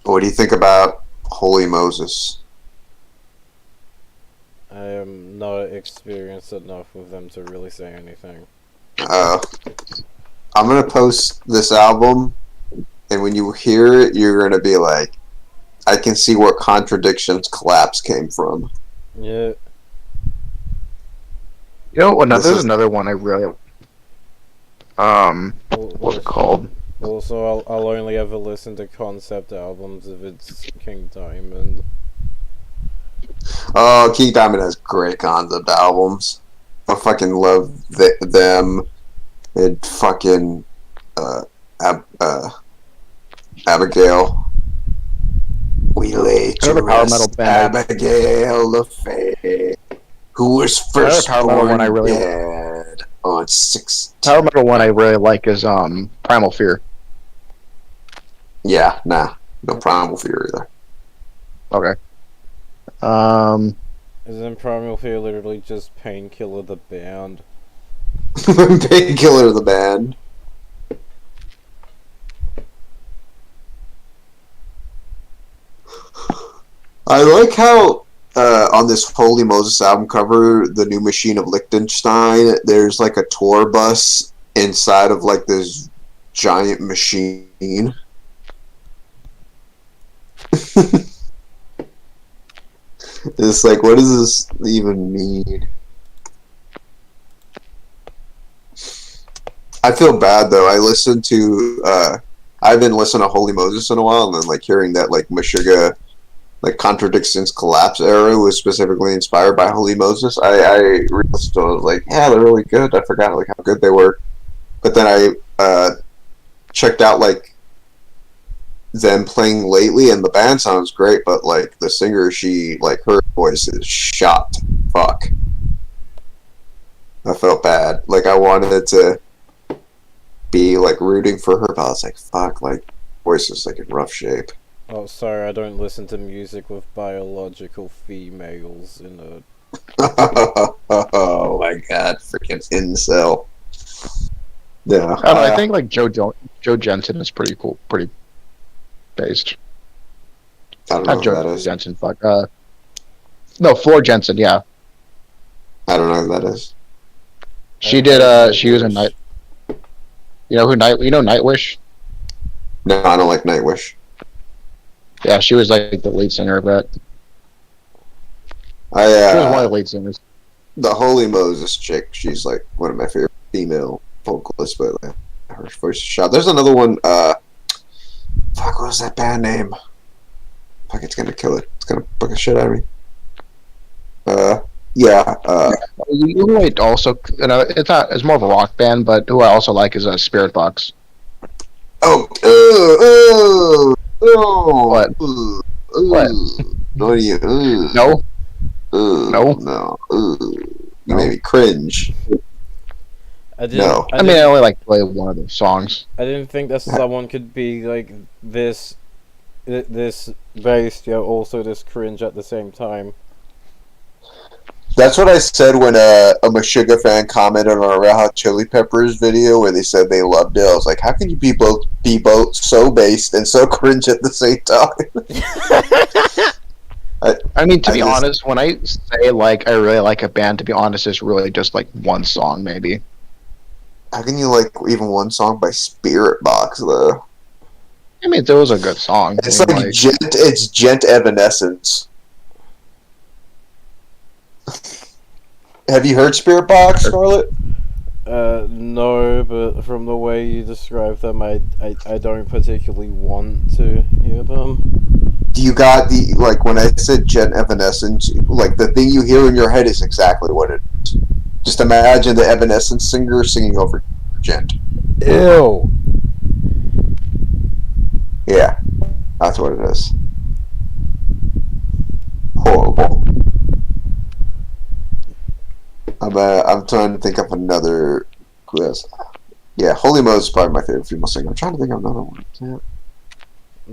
What do you think about Holy Moses? I am not experienced enough with them to really say anything. I'm gonna post this album, and when you hear it, you're gonna be like, I can see where Contradictions Collapse came from. Yeah. You know, there's another one I really. What's it called? Also, I'll only ever listen to concept albums if it's King Diamond. Oh, King Diamond has great concept albums. I fucking love them. And fucking Abigail. We lay to rest Abigail the Fair, who was first born dead on 6. Power metal one I really like is Primal Fear. Yeah, no Primal Fear either. Okay. Isn't Primal Fear literally just Painkiller the band? Painkiller the band. I like how on this Holy Moses album cover, the New Machine of Liechtenstein, there's like a tour bus inside of like this giant machine. It's like, what does this even mean? I feel bad though. I haven't listened to Holy Moses in a while, and then like hearing that like Meshuggah, like Contradictions Collapse era was specifically inspired by Holy Moses. I realized I was like, yeah, they're really good. I forgot like how good they were, but then I checked out like them playing lately, and the band sounds great, but like the singer, her voice is shot. Fuck. I felt bad. Like I wanted to be like rooting for her, but I was like, fuck, like voice is like in rough shape. Oh, sorry, I don't listen to music with biological females in a... Oh my god, freaking incel. Yeah. I think like Joe Jensen is pretty cool, pretty based. I don't know Not who Joe that is. Jensen, fuck. No, Floor Jensen, yeah. I don't know who that is. She did. She was in Night. You know Nightwish? No, I don't like Nightwish. Yeah, she was like the lead singer of that. She was one of the lead singers. The Holy Moses chick, she's like one of my favorite female vocalists, but her voice is shot. There's another one. Fuck, what was that band name? Fuck, it's gonna kill it. It's gonna fuck the shit out of me. Yeah. You might also, it's more of a rock band, but who I also like is Spirit Box. What? What? What are you? No. No. You made me cringe. I mean, I only like play one of the songs. I didn't think that someone could be like this based, yet also this cringe at the same time. That's what I said when a Meshuggah fan commented on a Red Hot Chili Peppers video where they said they loved it. I was like, how can you be both so based and so cringe at the same time? I mean, to be honest, when I say like I really like a band, to be honest, it's really just like one song, maybe. How can you like even one song by Spirit Box though? I mean, there was a good song. It's I mean, it's Gent Evanescence. Have you heard Spirit Box, Scarlett? No, but from the way you describe them, I don't particularly want to hear them. You got the, like, when I said Gent Evanescence, like, the thing you hear in your head is exactly what it is. Just imagine the Evanescence singer singing over Gent. Ew. Yeah, that's what it is. Horrible. I'm trying to think of another. Who else? Yeah, Holy Moses is probably my favorite female singer. I'm trying to think of another one. Yeah.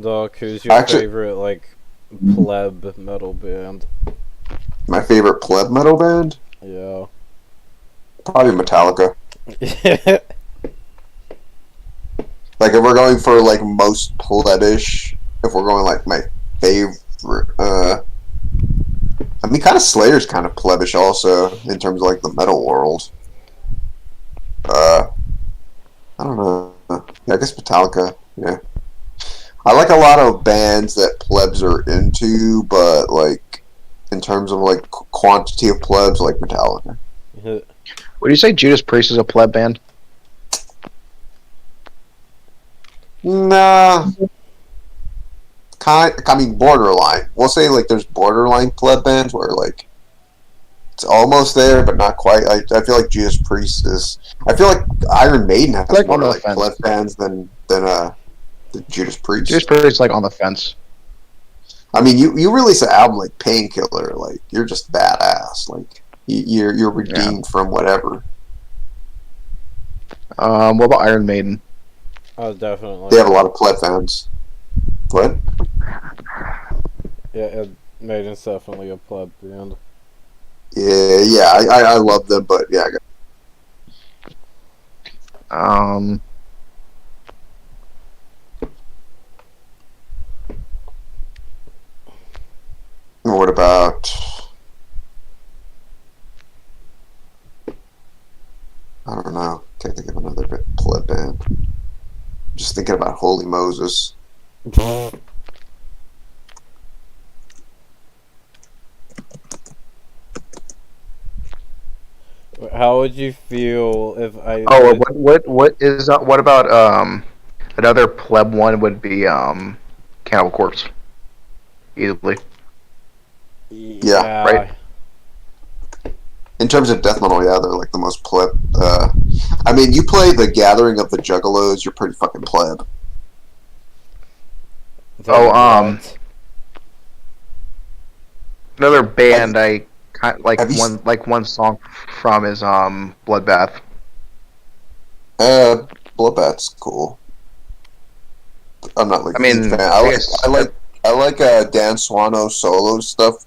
Doc, who's your favorite, like, pleb metal band? My favorite pleb metal band? Yeah. Probably Metallica. Like, if we're going for, like, most plebish, if we're going, like, my favorite, I mean, kind of Slayer's kind of plebish also, in terms of, like, the metal world. I don't know. Yeah, I guess Metallica, yeah. I like a lot of bands that plebs are into, but, like, in terms of, like, quantity of plebs, like Metallica. Would you say Judas Priest is a pleb band? Nah. I mean, borderline. We'll say, like, there's borderline pleb bands where, like, it's almost there, but not quite. I feel like Judas Priest is... I feel like Iron Maiden has like more, like, pleb bands than the Judas Priest. Judas Priest is, like, on the fence. I mean, you release an album like Painkiller, like, you're just badass. Like, you're redeemed from whatever. What about Iron Maiden? Oh, definitely. They have a lot of pleb fans. What? Yeah, Maiden's definitely a pleb band. Yeah, I love them, but yeah. What about... I don't know. Can't think of another pleb band. Just thinking about Holy Moses. How would you feel if I... Oh, what about, another pleb one would be, Cannibal Corpse. Easily. Yeah, right? In terms of death metal, yeah, they're like the most pleb. I mean, you play The Gathering of the Juggalos, you're pretty fucking pleb. Another band I like one song from is Bloodbath. Bloodbath's cool. I'm not like a huge fan. I like Dan Swano's solo stuff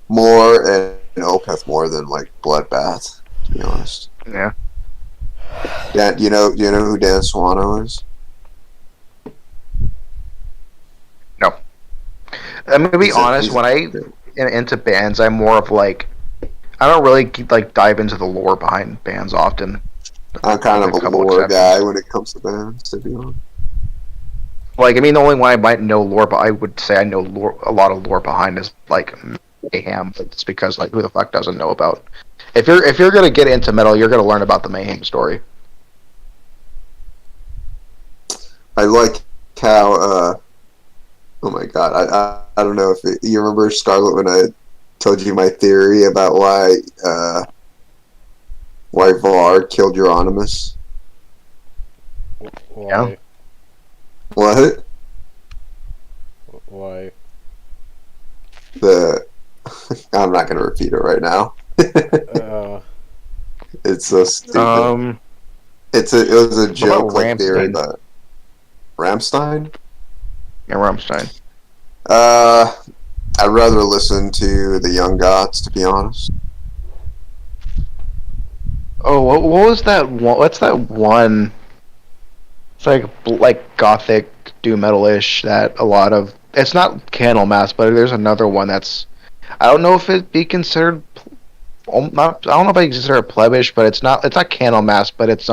more, and Opeth more than like Bloodbath, to be honest. Yeah. Dan, do you know who Dan Swano is? No. I'm gonna be honest. When I into bands, I'm more of like, I don't really dive into the lore behind bands often. I'm kind of a lore guy when it comes to bands, to be honest. Like, I mean, the only one I might know lore, but I would say I know a lot of lore behind is like Mayhem. But it's because like who the fuck doesn't know about? If you're gonna get into metal, you're gonna learn about the Mayhem story. I like how. Oh my god, I don't know if you remember, Scarlett, when I told you my theory about why Var killed Euronymous. Why? Yeah. What? Why? I'm not gonna repeat it right now. It's so stupid. It was a joke like theory, but Rammstein? Yeah, Rammstein. I'd rather listen to the Young Gods, to be honest. Oh, what was that one? What's that one? It's like gothic doom metal-ish that a lot of. It's not Candlemass, but there's another one that's. I don't know if it'd be considered. Not. I don't know if I consider it plebish, but it's not. It's not Candlemass, but it's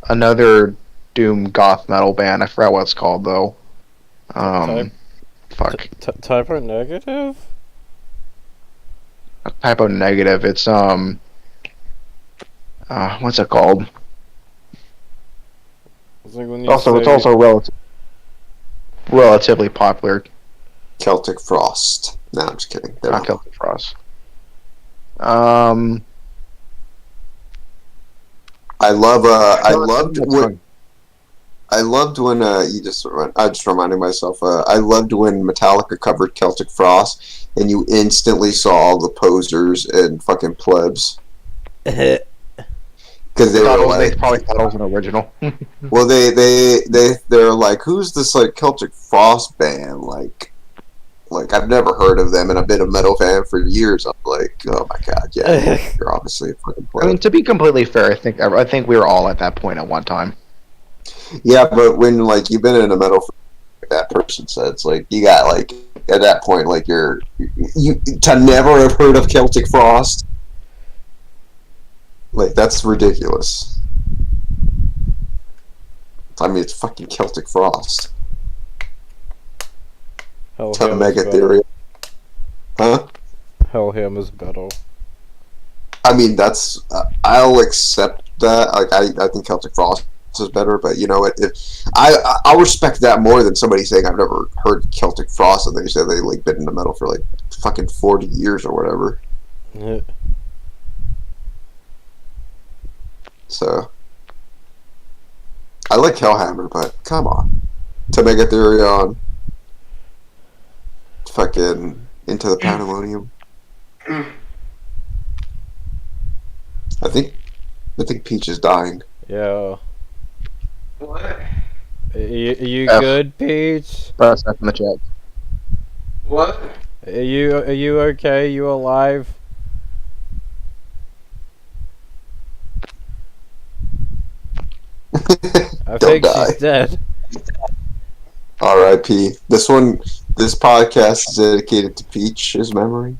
another doom goth metal band. I forgot what it's called though. Fuck. Typo negative. Typo negative. It's what's it called? It's like when you It's say, also relatively popular. Celtic Frost. No, I'm just kidding. They're Not not. Celtic Frost. I loved when I just reminded myself. I loved when Metallica covered Celtic Frost, and you instantly saw all the posers and fucking plebs because they were like, they probably thought it was an original. well, they're like, who's this like Celtic Frost band? Like I've never heard of them, and I've been a metal fan for years. I'm like, oh my god, yeah, you're obviously a fucking pleb. I mean, to be completely fair, I think we were all at that point at one time. Yeah, but when like you've been in a metal, like that person said, it's like you got like at that point like you to never have heard of Celtic Frost. Like that's ridiculous. I mean, it's fucking Celtic Frost. Hellhammer's Theory. Huh? Hellhammer's better. I mean, that's I'll accept that. Like I think Celtic Frost is better, but you know what? I'll respect that more than somebody saying I've never heard Celtic Frost and they say they like been in the metal for like fucking 40 years or whatever. Yeah. So I like Hellhammer, but come on, to make a theory on fucking Into the Pandemonium. I think Peach is dying. Yeah. What? Are you F. good, Peach? Press F in the chat. What? Are you okay? You alive? I Don't think die. she's dead. R.I.P. This podcast is dedicated to Peach's memory.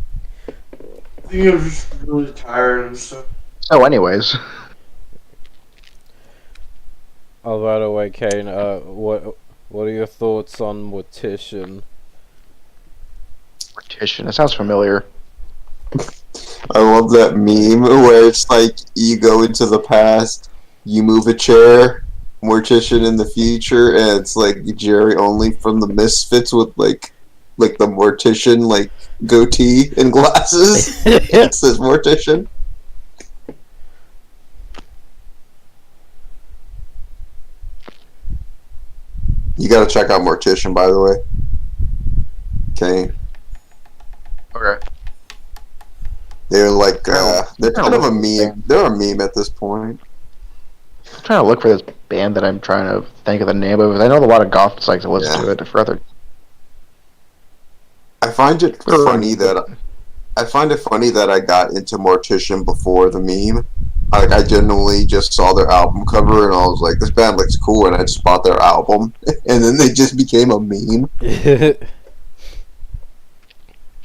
I think I'm just really tired and stuff. So, anyways, Oh, by the way, Kane, what are your thoughts on Mortician? Mortician. That sounds familiar. I love that meme where it's like you go into the past, you move a chair, Mortician in the future, and it's like Jerry only from the Misfits with like the Mortician like goatee and glasses. It says Mortician. You gotta check out Mortician, by the way. Okay. Okay. They're like they're kind of a meme. They're a meme at this point. I'm trying to look for this band that I'm trying to think of the name of. I know a lot of goths like to listen to it. For other, I find it funny that I got into Mortician before the meme. Like I genuinely just saw their album cover and I was like, this band looks cool, and I just bought their album, and then they just became a meme.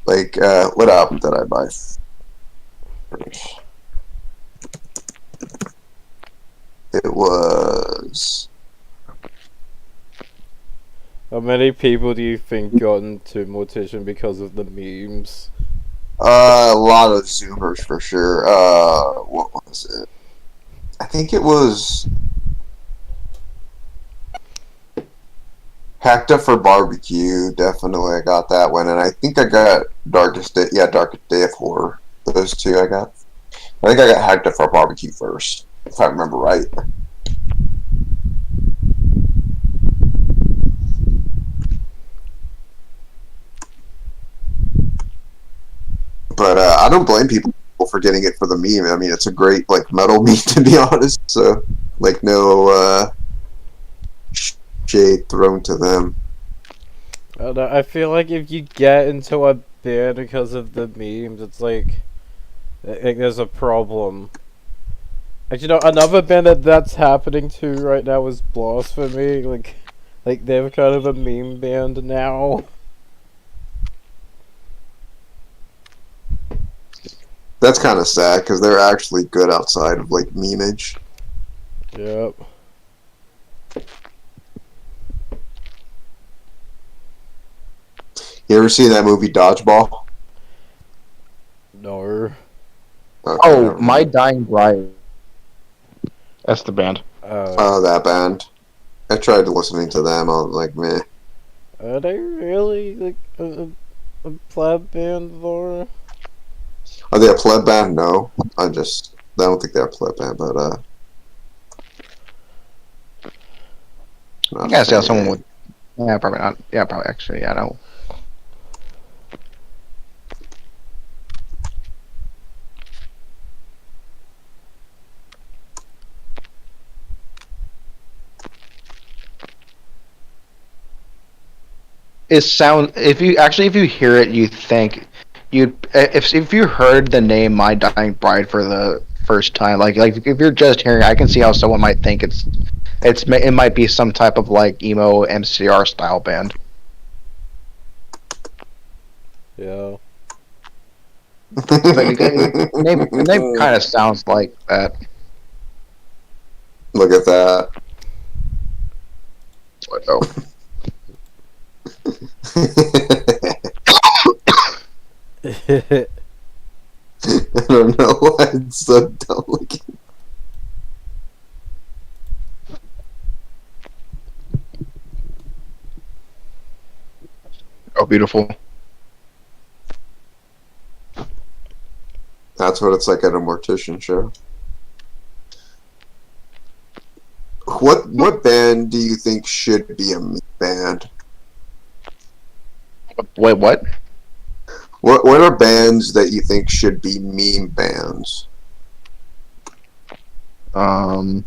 Like what album did I buy? It was. How many people do you think got into Mortician because of the memes? A lot of Zoomers for sure. What was it? I think it was Hacked Up for Barbecue. Definitely, I got that one, and I think I got Darkest Day of Horror. Those two I got. I think I got Hacked Up for Barbecue first, if I remember right. But I don't blame people for getting it for the meme. I mean, it's a great like metal meme, to be honest. So like no shade thrown to them. I feel like if you get into a band because of the memes, it's like there's a problem. And you know, another band that's happening to right now is Blasphemy. Like they're kind of a meme band now. That's kind of sad because they're actually good outside of like memeage. Yep. You ever see that movie Dodgeball? No. Okay, Oh, never My mind. Dying Bride. That's the band. Oh, that band. I tried listening to them. I was like, meh. Are they really like a pleb band though? Are they a pleb band? No. I don't think they're a pleb band, but I gotta see how someone would. Yeah, probably not. Yeah, probably actually. Yeah, no. It sound if you hear it, you think you if you heard the name My Dying Bride for the first time, like if you're just hearing, I can see how someone might think it might be some type of like emo MCR style band. Yeah. The name kind of sounds like that. Look at that. What though? I don't know why it's so dumb looking. Oh, beautiful. That's what it's like at a mortician show. What band do you think should be a meme band? Wait, what? What are bands that you think should be meme bands? I'm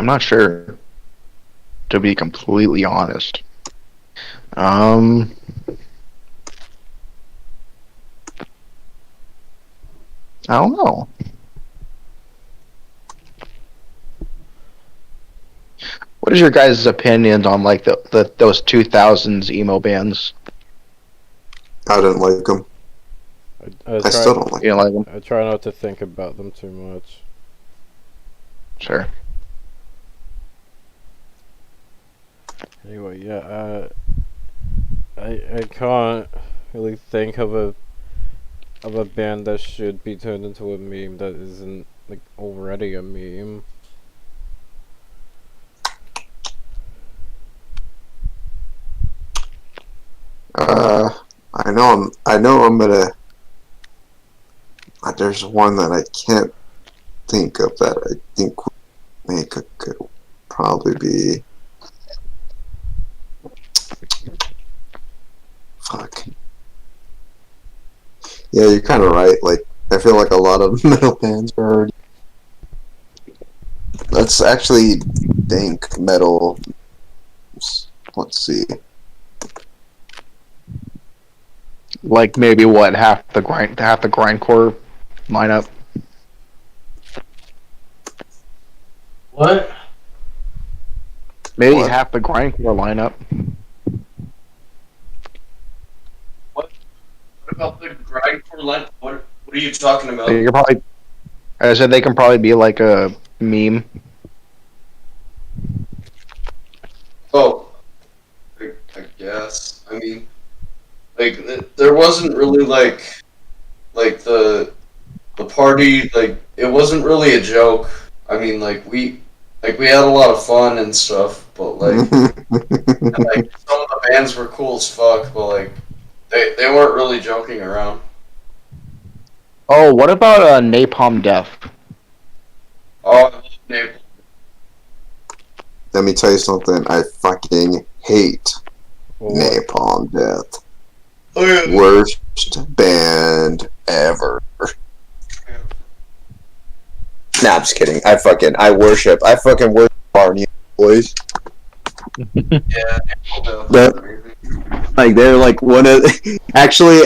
not sure. To be completely honest. I don't know. What is your guys' opinions on like those 2000s emo bands? I didn't like them. I still don't like You them. don't like them? I try not to think about them too much. Sure. Anyway, yeah, I can't really think of a band that should be turned into a meme that isn't like already a meme. I know I'm gonna. There's one that I can't think of that I think would make a good. Probably be. Fuck. Yeah, you're kind of right. Like, I feel like a lot of metal bands are already. Let's actually think metal. Let's see. Like maybe what half the grindcore lineup. What? Maybe What? half the grindcore lineup. What about the grindcore line? What are you talking about? You're probably. I said they can probably be like a meme. Oh, I guess. I mean, like there wasn't really like the party, like it wasn't really a joke. I mean, we had a lot of fun and stuff, but like and, like some of the bands were cool as fuck, but like they weren't really joking around. Oh, what about Napalm Death? Oh, I love Naples. Let me tell you something. I fucking hate Well, what- Napalm Death. Oh, yeah. Worst band ever. Nah, I'm just kidding. I fucking worship Barney boys. Yeah, But like they're like one of actually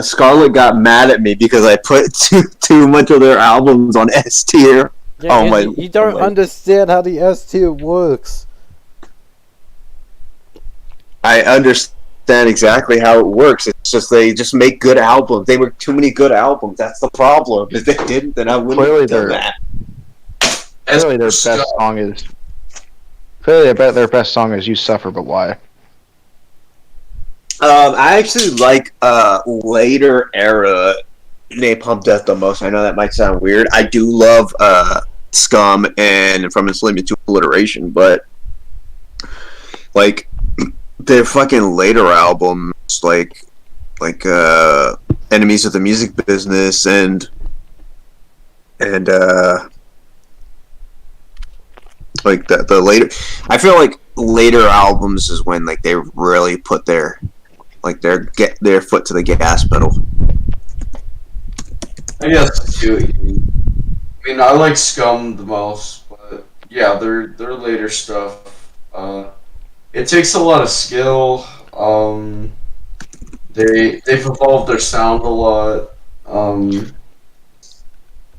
Scarlett got mad at me because I put too much of their albums on S tier. Yeah, Oh my! you don't understand how the S tier works. I understand exactly how it works. It's just they just make good albums. They make too many good albums. That's the problem. If they didn't, then I wouldn't Clearly have done they're- that. Clearly, their best song is. Clearly, I bet their best song is "You Suffer But Why." I actually like later era Napalm Death the most. I know that might sound weird. I do love Scum and From Enslavement to Alliteration, but like their fucking later albums, like Enemies of the Music Business and like the later, I feel like later albums is when like they really put their get their foot to the gas pedal. I guess I see what you mean. I mean, I like Scum the most, but yeah, their later stuff. It takes a lot of skill. They've evolved their sound a lot.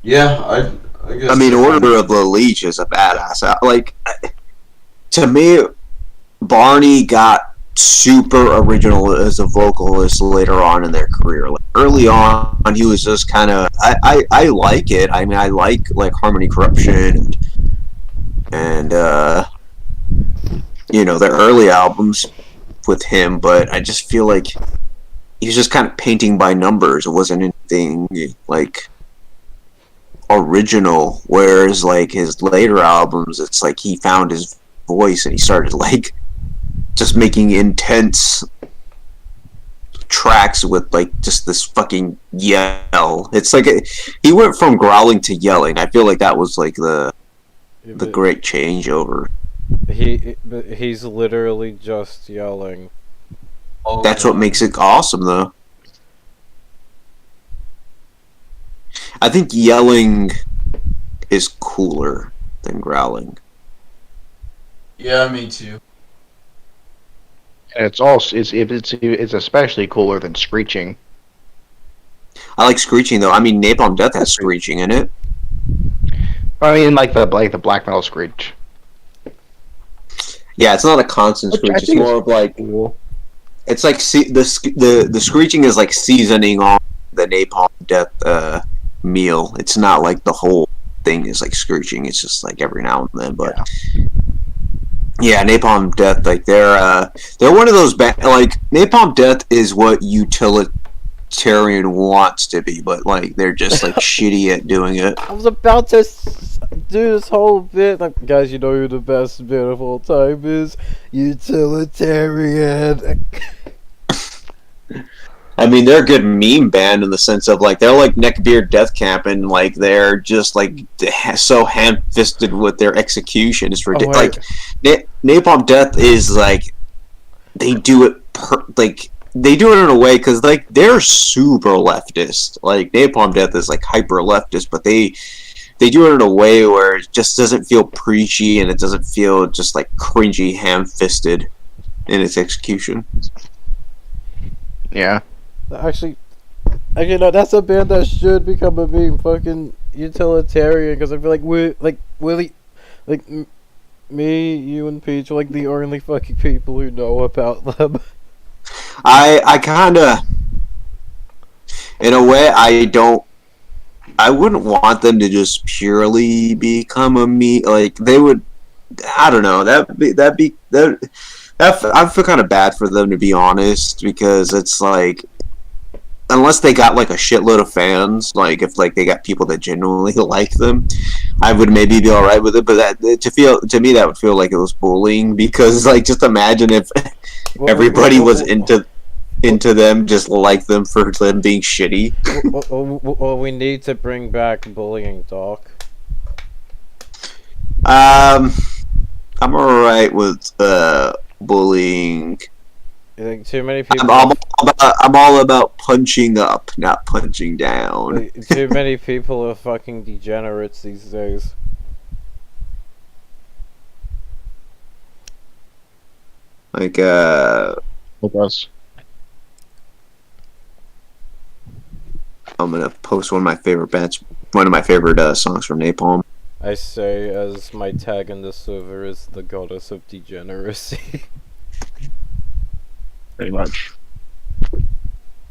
Yeah, I guess. I mean, Order of the Leech is a badass. Like, to me, Barney got super original as a vocalist later on in their career. Like, early on, he was just kind of. I like it. I mean, I like Harmony Corruption and you know, the early albums with him. But I just feel like he's just kind of painting by numbers. It wasn't anything like original, whereas like his later albums, it's like he found his voice and he started like just making intense tracks with like just this fucking yell. It's like he went from growling to yelling. I feel like that was like the great changeover. He's literally just yelling. That's what makes it awesome, though. I think yelling is cooler than growling. Yeah, me too. And it's especially cooler than screeching. I like screeching, though. I mean, Napalm Death has screeching in it. I mean, like the black metal screech. Yeah, it's not a constant screech. It's more of like it's like the screeching is like seasoning on the Napalm Death meal. It's not like the whole thing is like screeching. It's just like every now and then. But yeah, Napalm Death, like they're one of those like Napalm Death is what utilitarian wants to be, but like they're just like shitty at doing it. I was about to do this whole bit, like, guys, you know who the best bit of all time is? Utilitarian. I mean, they're a good meme band in the sense of like they're like Neckbeard Death Camp, and like they're just like so ham-fisted with their execution. It's ridiculous. Like Napalm Death is like they do it they do it in a way because like they're super leftist. Like Napalm Death is like hyper leftist, but they do it in a way where it just doesn't feel preachy and it doesn't feel just like cringy, ham-fisted in its execution. Yeah. Actually, no, that's a band that should become a meme. Fucking Utilitarian, because I feel like we're like really, like me, you, and Peach are like the only fucking people who know about them. I kind of, in a way, I wouldn't want them to just purely become a meme. Like they would, I don't know. I feel kind of bad for them, to be honest, because it's like, unless they got like a shitload of fans, like if like they got people that genuinely like them, I would maybe be all right with it. But to me that would feel like it was bullying, because like just imagine if everybody was into them, just like them for them being shitty. Well, we need to bring back bullying talk. I'm alright with bullying. Like, too many people. I'm all about punching up, not punching down. Like, too many people are fucking degenerates these days. Like With us. I'm gonna post one of my favorite songs from Napalm. I say as my tag in the server is the goddess of degeneracy. Pretty much.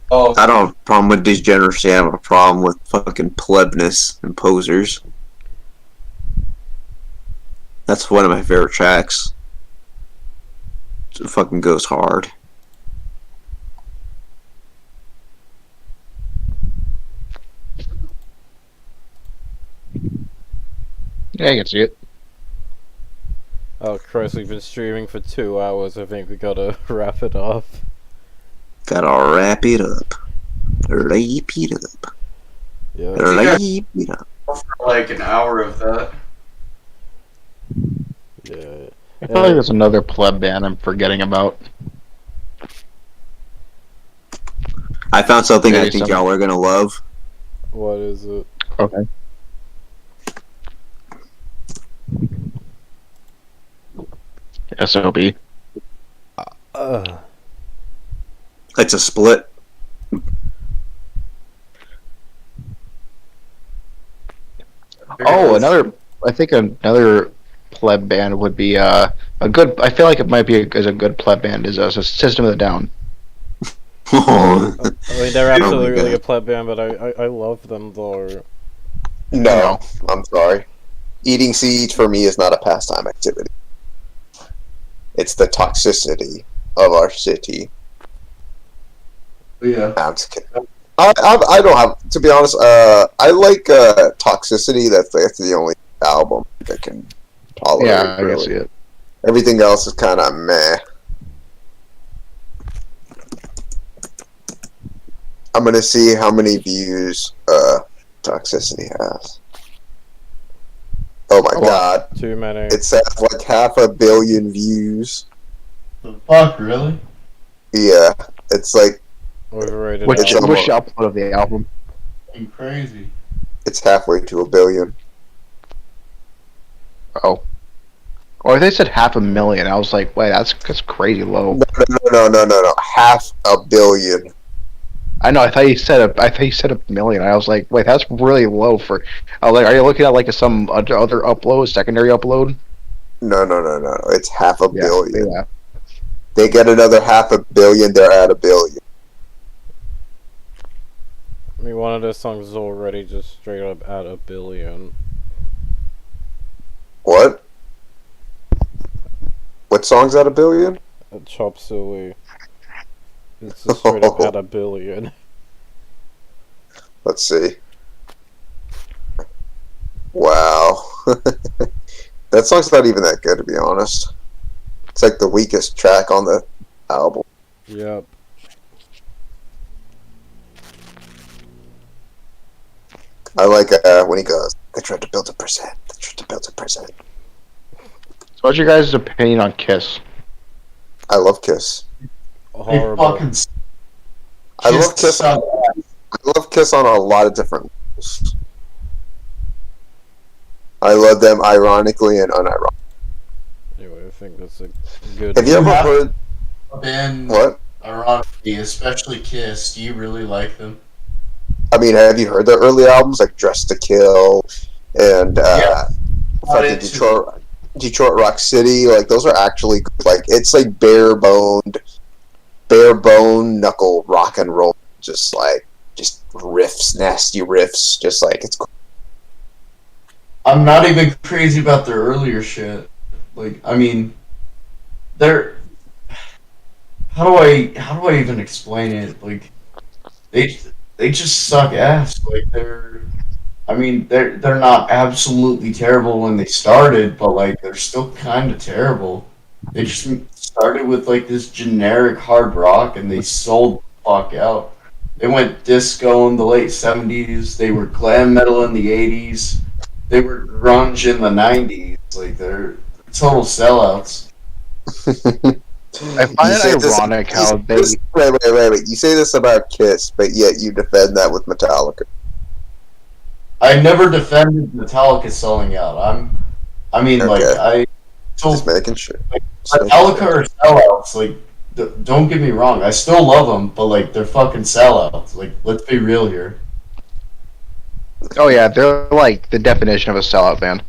Oh, I don't have a problem with degeneracy. I have a problem with fucking plebness and posers. That's one of my favorite tracks. It fucking goes hard. Yeah, I can see it. Oh Christ, we've been streaming for 2 hours. I think we gotta wrap it up. Gotta wrap it up. Wrap it up. Yeah. Wrap it up. for like an hour of that. Yeah. I feel like there's another pleb band I'm forgetting about. I found something Maybe I think some- y'all are gonna love. What is it? Okay. SOB. It's a split. Oh, I think another pleb band would be a good. I feel like it might be a good pleb band is a System of the Down. no. I mean, they're absolutely God. a pleb band, but I love them though. No, I'm sorry. Eating seeds for me is not a pastime activity. It's the toxicity of our city. Yeah. I'm just kidding. I don't have, to be honest. I like Toxicity. That's the only album that can tolerate. Yeah, I really. can see it. Everything else is kind of meh. I'm gonna see how many views Toxicity has. Oh my god! Too many. It says like 500 million views. The fuck, really? Yeah, it's like Overrated. Which It's almost- upload of the album? Fucking crazy. it's halfway to 1 billion. Oh. Or they said 500,000. I was like, wait, that's crazy low. No. 500 million. I know. I thought you said a million. I was like, wait, that's really low for. I was like, are you looking at like some other upload, secondary upload? No. It's 500 million. Yeah. They get another 500 million, they're at 1 billion. I mean, one of those songs is already just straight up at 1 billion. What? What song's at 1 billion? Chop Suey. It's just straight up at 1 billion. Let's see. Wow. That song's not even that good, to be honest. It's like the weakest track on the album. Yep. I like when he goes, they tried to build a percent. They tried to build a percent. So, what's your guys' opinion on Kiss? I love Kiss. Horrible. They fucking I love Kiss. suck. I love Kiss on a lot of different levels. I love them ironically and unironically. Anyway, I think that's a good. Have you ever have- heard band, what? ironically, especially Kiss. Do you really like them? I mean, have you heard their early albums like Dress to Kill and Yeah. fucking into Detroit Rock City? Like those are actually good. Like it's like bare bone knuckle rock and roll, just riffs, nasty riffs, just like it's cool. I'm not even crazy about their earlier shit. Like, I mean, they're. How do I even explain it? Like, they just suck ass. Like they're not absolutely terrible when they started, but like they're still kind of terrible. They just started with like this generic hard rock, and they sold the fuck out. They went disco in the late '70s. They were glam metal in the '80s. They were grunge in the '90s. Like they're total sellouts. I find it ironic how they. Wait. You say this about Kiss, but yet you defend that with Metallica. I never defended Metallica selling out. I mean, Okay. like I. Just making sure. Metallica are sellouts. Like, don't get me wrong. I still love them, but like they're fucking sellouts. Like, let's be real here. Oh yeah, they're like the definition of a sellout band.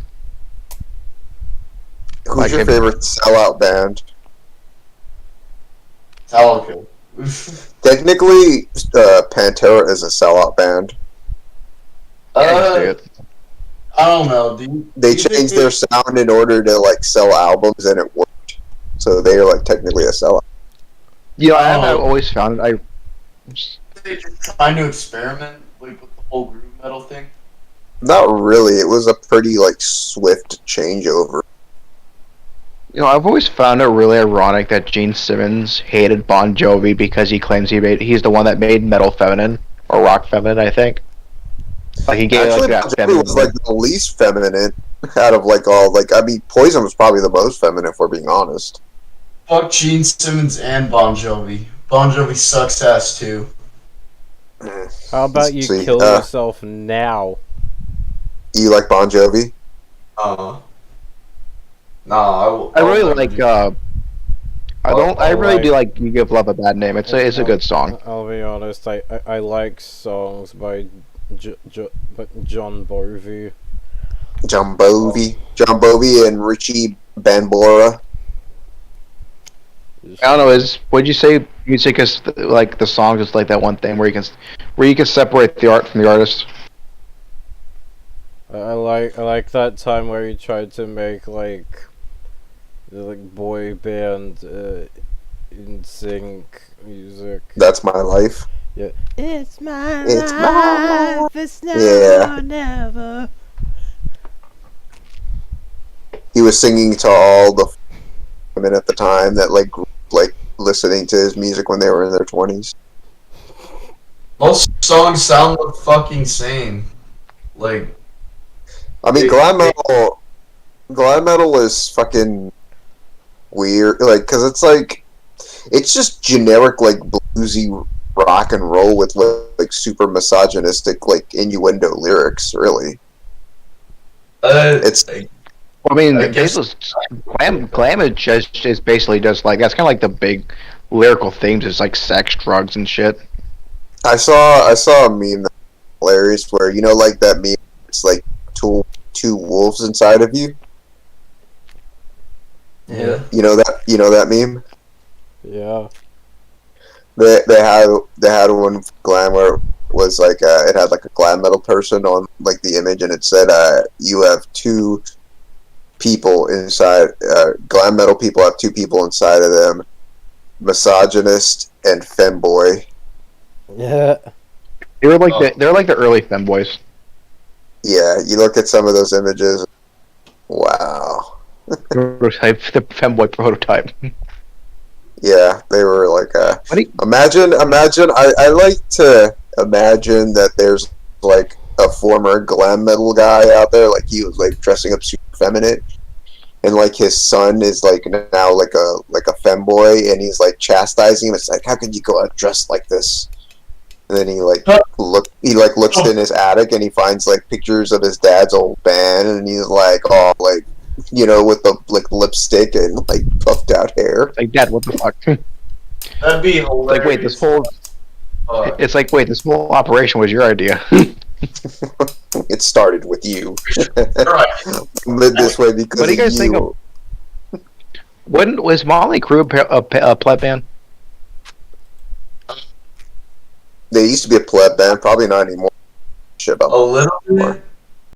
Who's Like your if- favorite sellout band? Metallica. Technically, Pantera is a sellout band. I can see it. I don't know. Do you, They do you think changed their sound in order to like sell albums, and it worked. So they are like technically a sellout. You know, I've Oh. always found it. they're trying to experiment like with the whole groove metal thing? Not really. It was a pretty like swift changeover. You know, I've always found it really ironic that Gene Simmons hated Bon Jovi because he claims he's the one that made metal feminine or rock feminine. I think. Like he gave Actually, like Bon that Jovi feminine. was like the least feminine out of like all. Like I mean, Poison was probably the most feminine, if we're being honest. Fuck Gene Simmons and Bon Jovi. Bon Jovi sucks ass too. How about you See, kill yourself now? You like Bon Jovi? Nah, I really like. I really like- do like "You Give Love a Bad Name." It's a good song. I'll be honest. I like songs by John Bovi. John Bovi, and Richie Bambora. I don't know. Would you say music is like the song is like that one thing where you can separate the art from the artist? I like that time where he tried to make like the boy band in sync music. That's My Life. Yeah. It's my It's my life. It's now Yeah. or never. He was singing to all the women at the time that like listening to his music when they were in their 20s. most songs sound the fucking same. Like I mean, glam metal is fucking weird, like, because it's just generic, like, bluesy rock and roll with, like super misogynistic, like, innuendo lyrics, really. It's, I mean, I guess- glam is basically just like that's kind of like the big lyrical themes. It's like sex, drugs, and shit. I saw a meme that's hilarious where, you know, like that meme, it's like two wolves inside of you. yeah. You know that meme? Yeah. They had one glam where it was like it had like a glam metal person on like the image, and it said you have two people inside. Glam metal people have two people inside of them: misogynist and femboy. Yeah. They're like they're like the early femboys. Yeah, you look at some of those images. Wow. Prototype, the femboy prototype. Yeah, they were like What do you- imagine I like to imagine that there's like a former glam metal guy out there, like he was like dressing up super feminine, and like his son is like now like a femboy, and he's like chastising him. It's like, how could you go out dressed like this? And then he looks in his attic, and he finds like pictures of his dad's old band, and he's like, oh, like, you know, with the like lipstick and like puffed out hair. Like, Dad, what the fuck? That'd be hilarious. Like, wait, this whole it's like, wait, this whole operation was your idea. It started with you. Right. Lived this way because What do you guys of think you. Was Motley Crue a pleb band? They used to be a pleb band, probably not anymore. Shit about A little bit.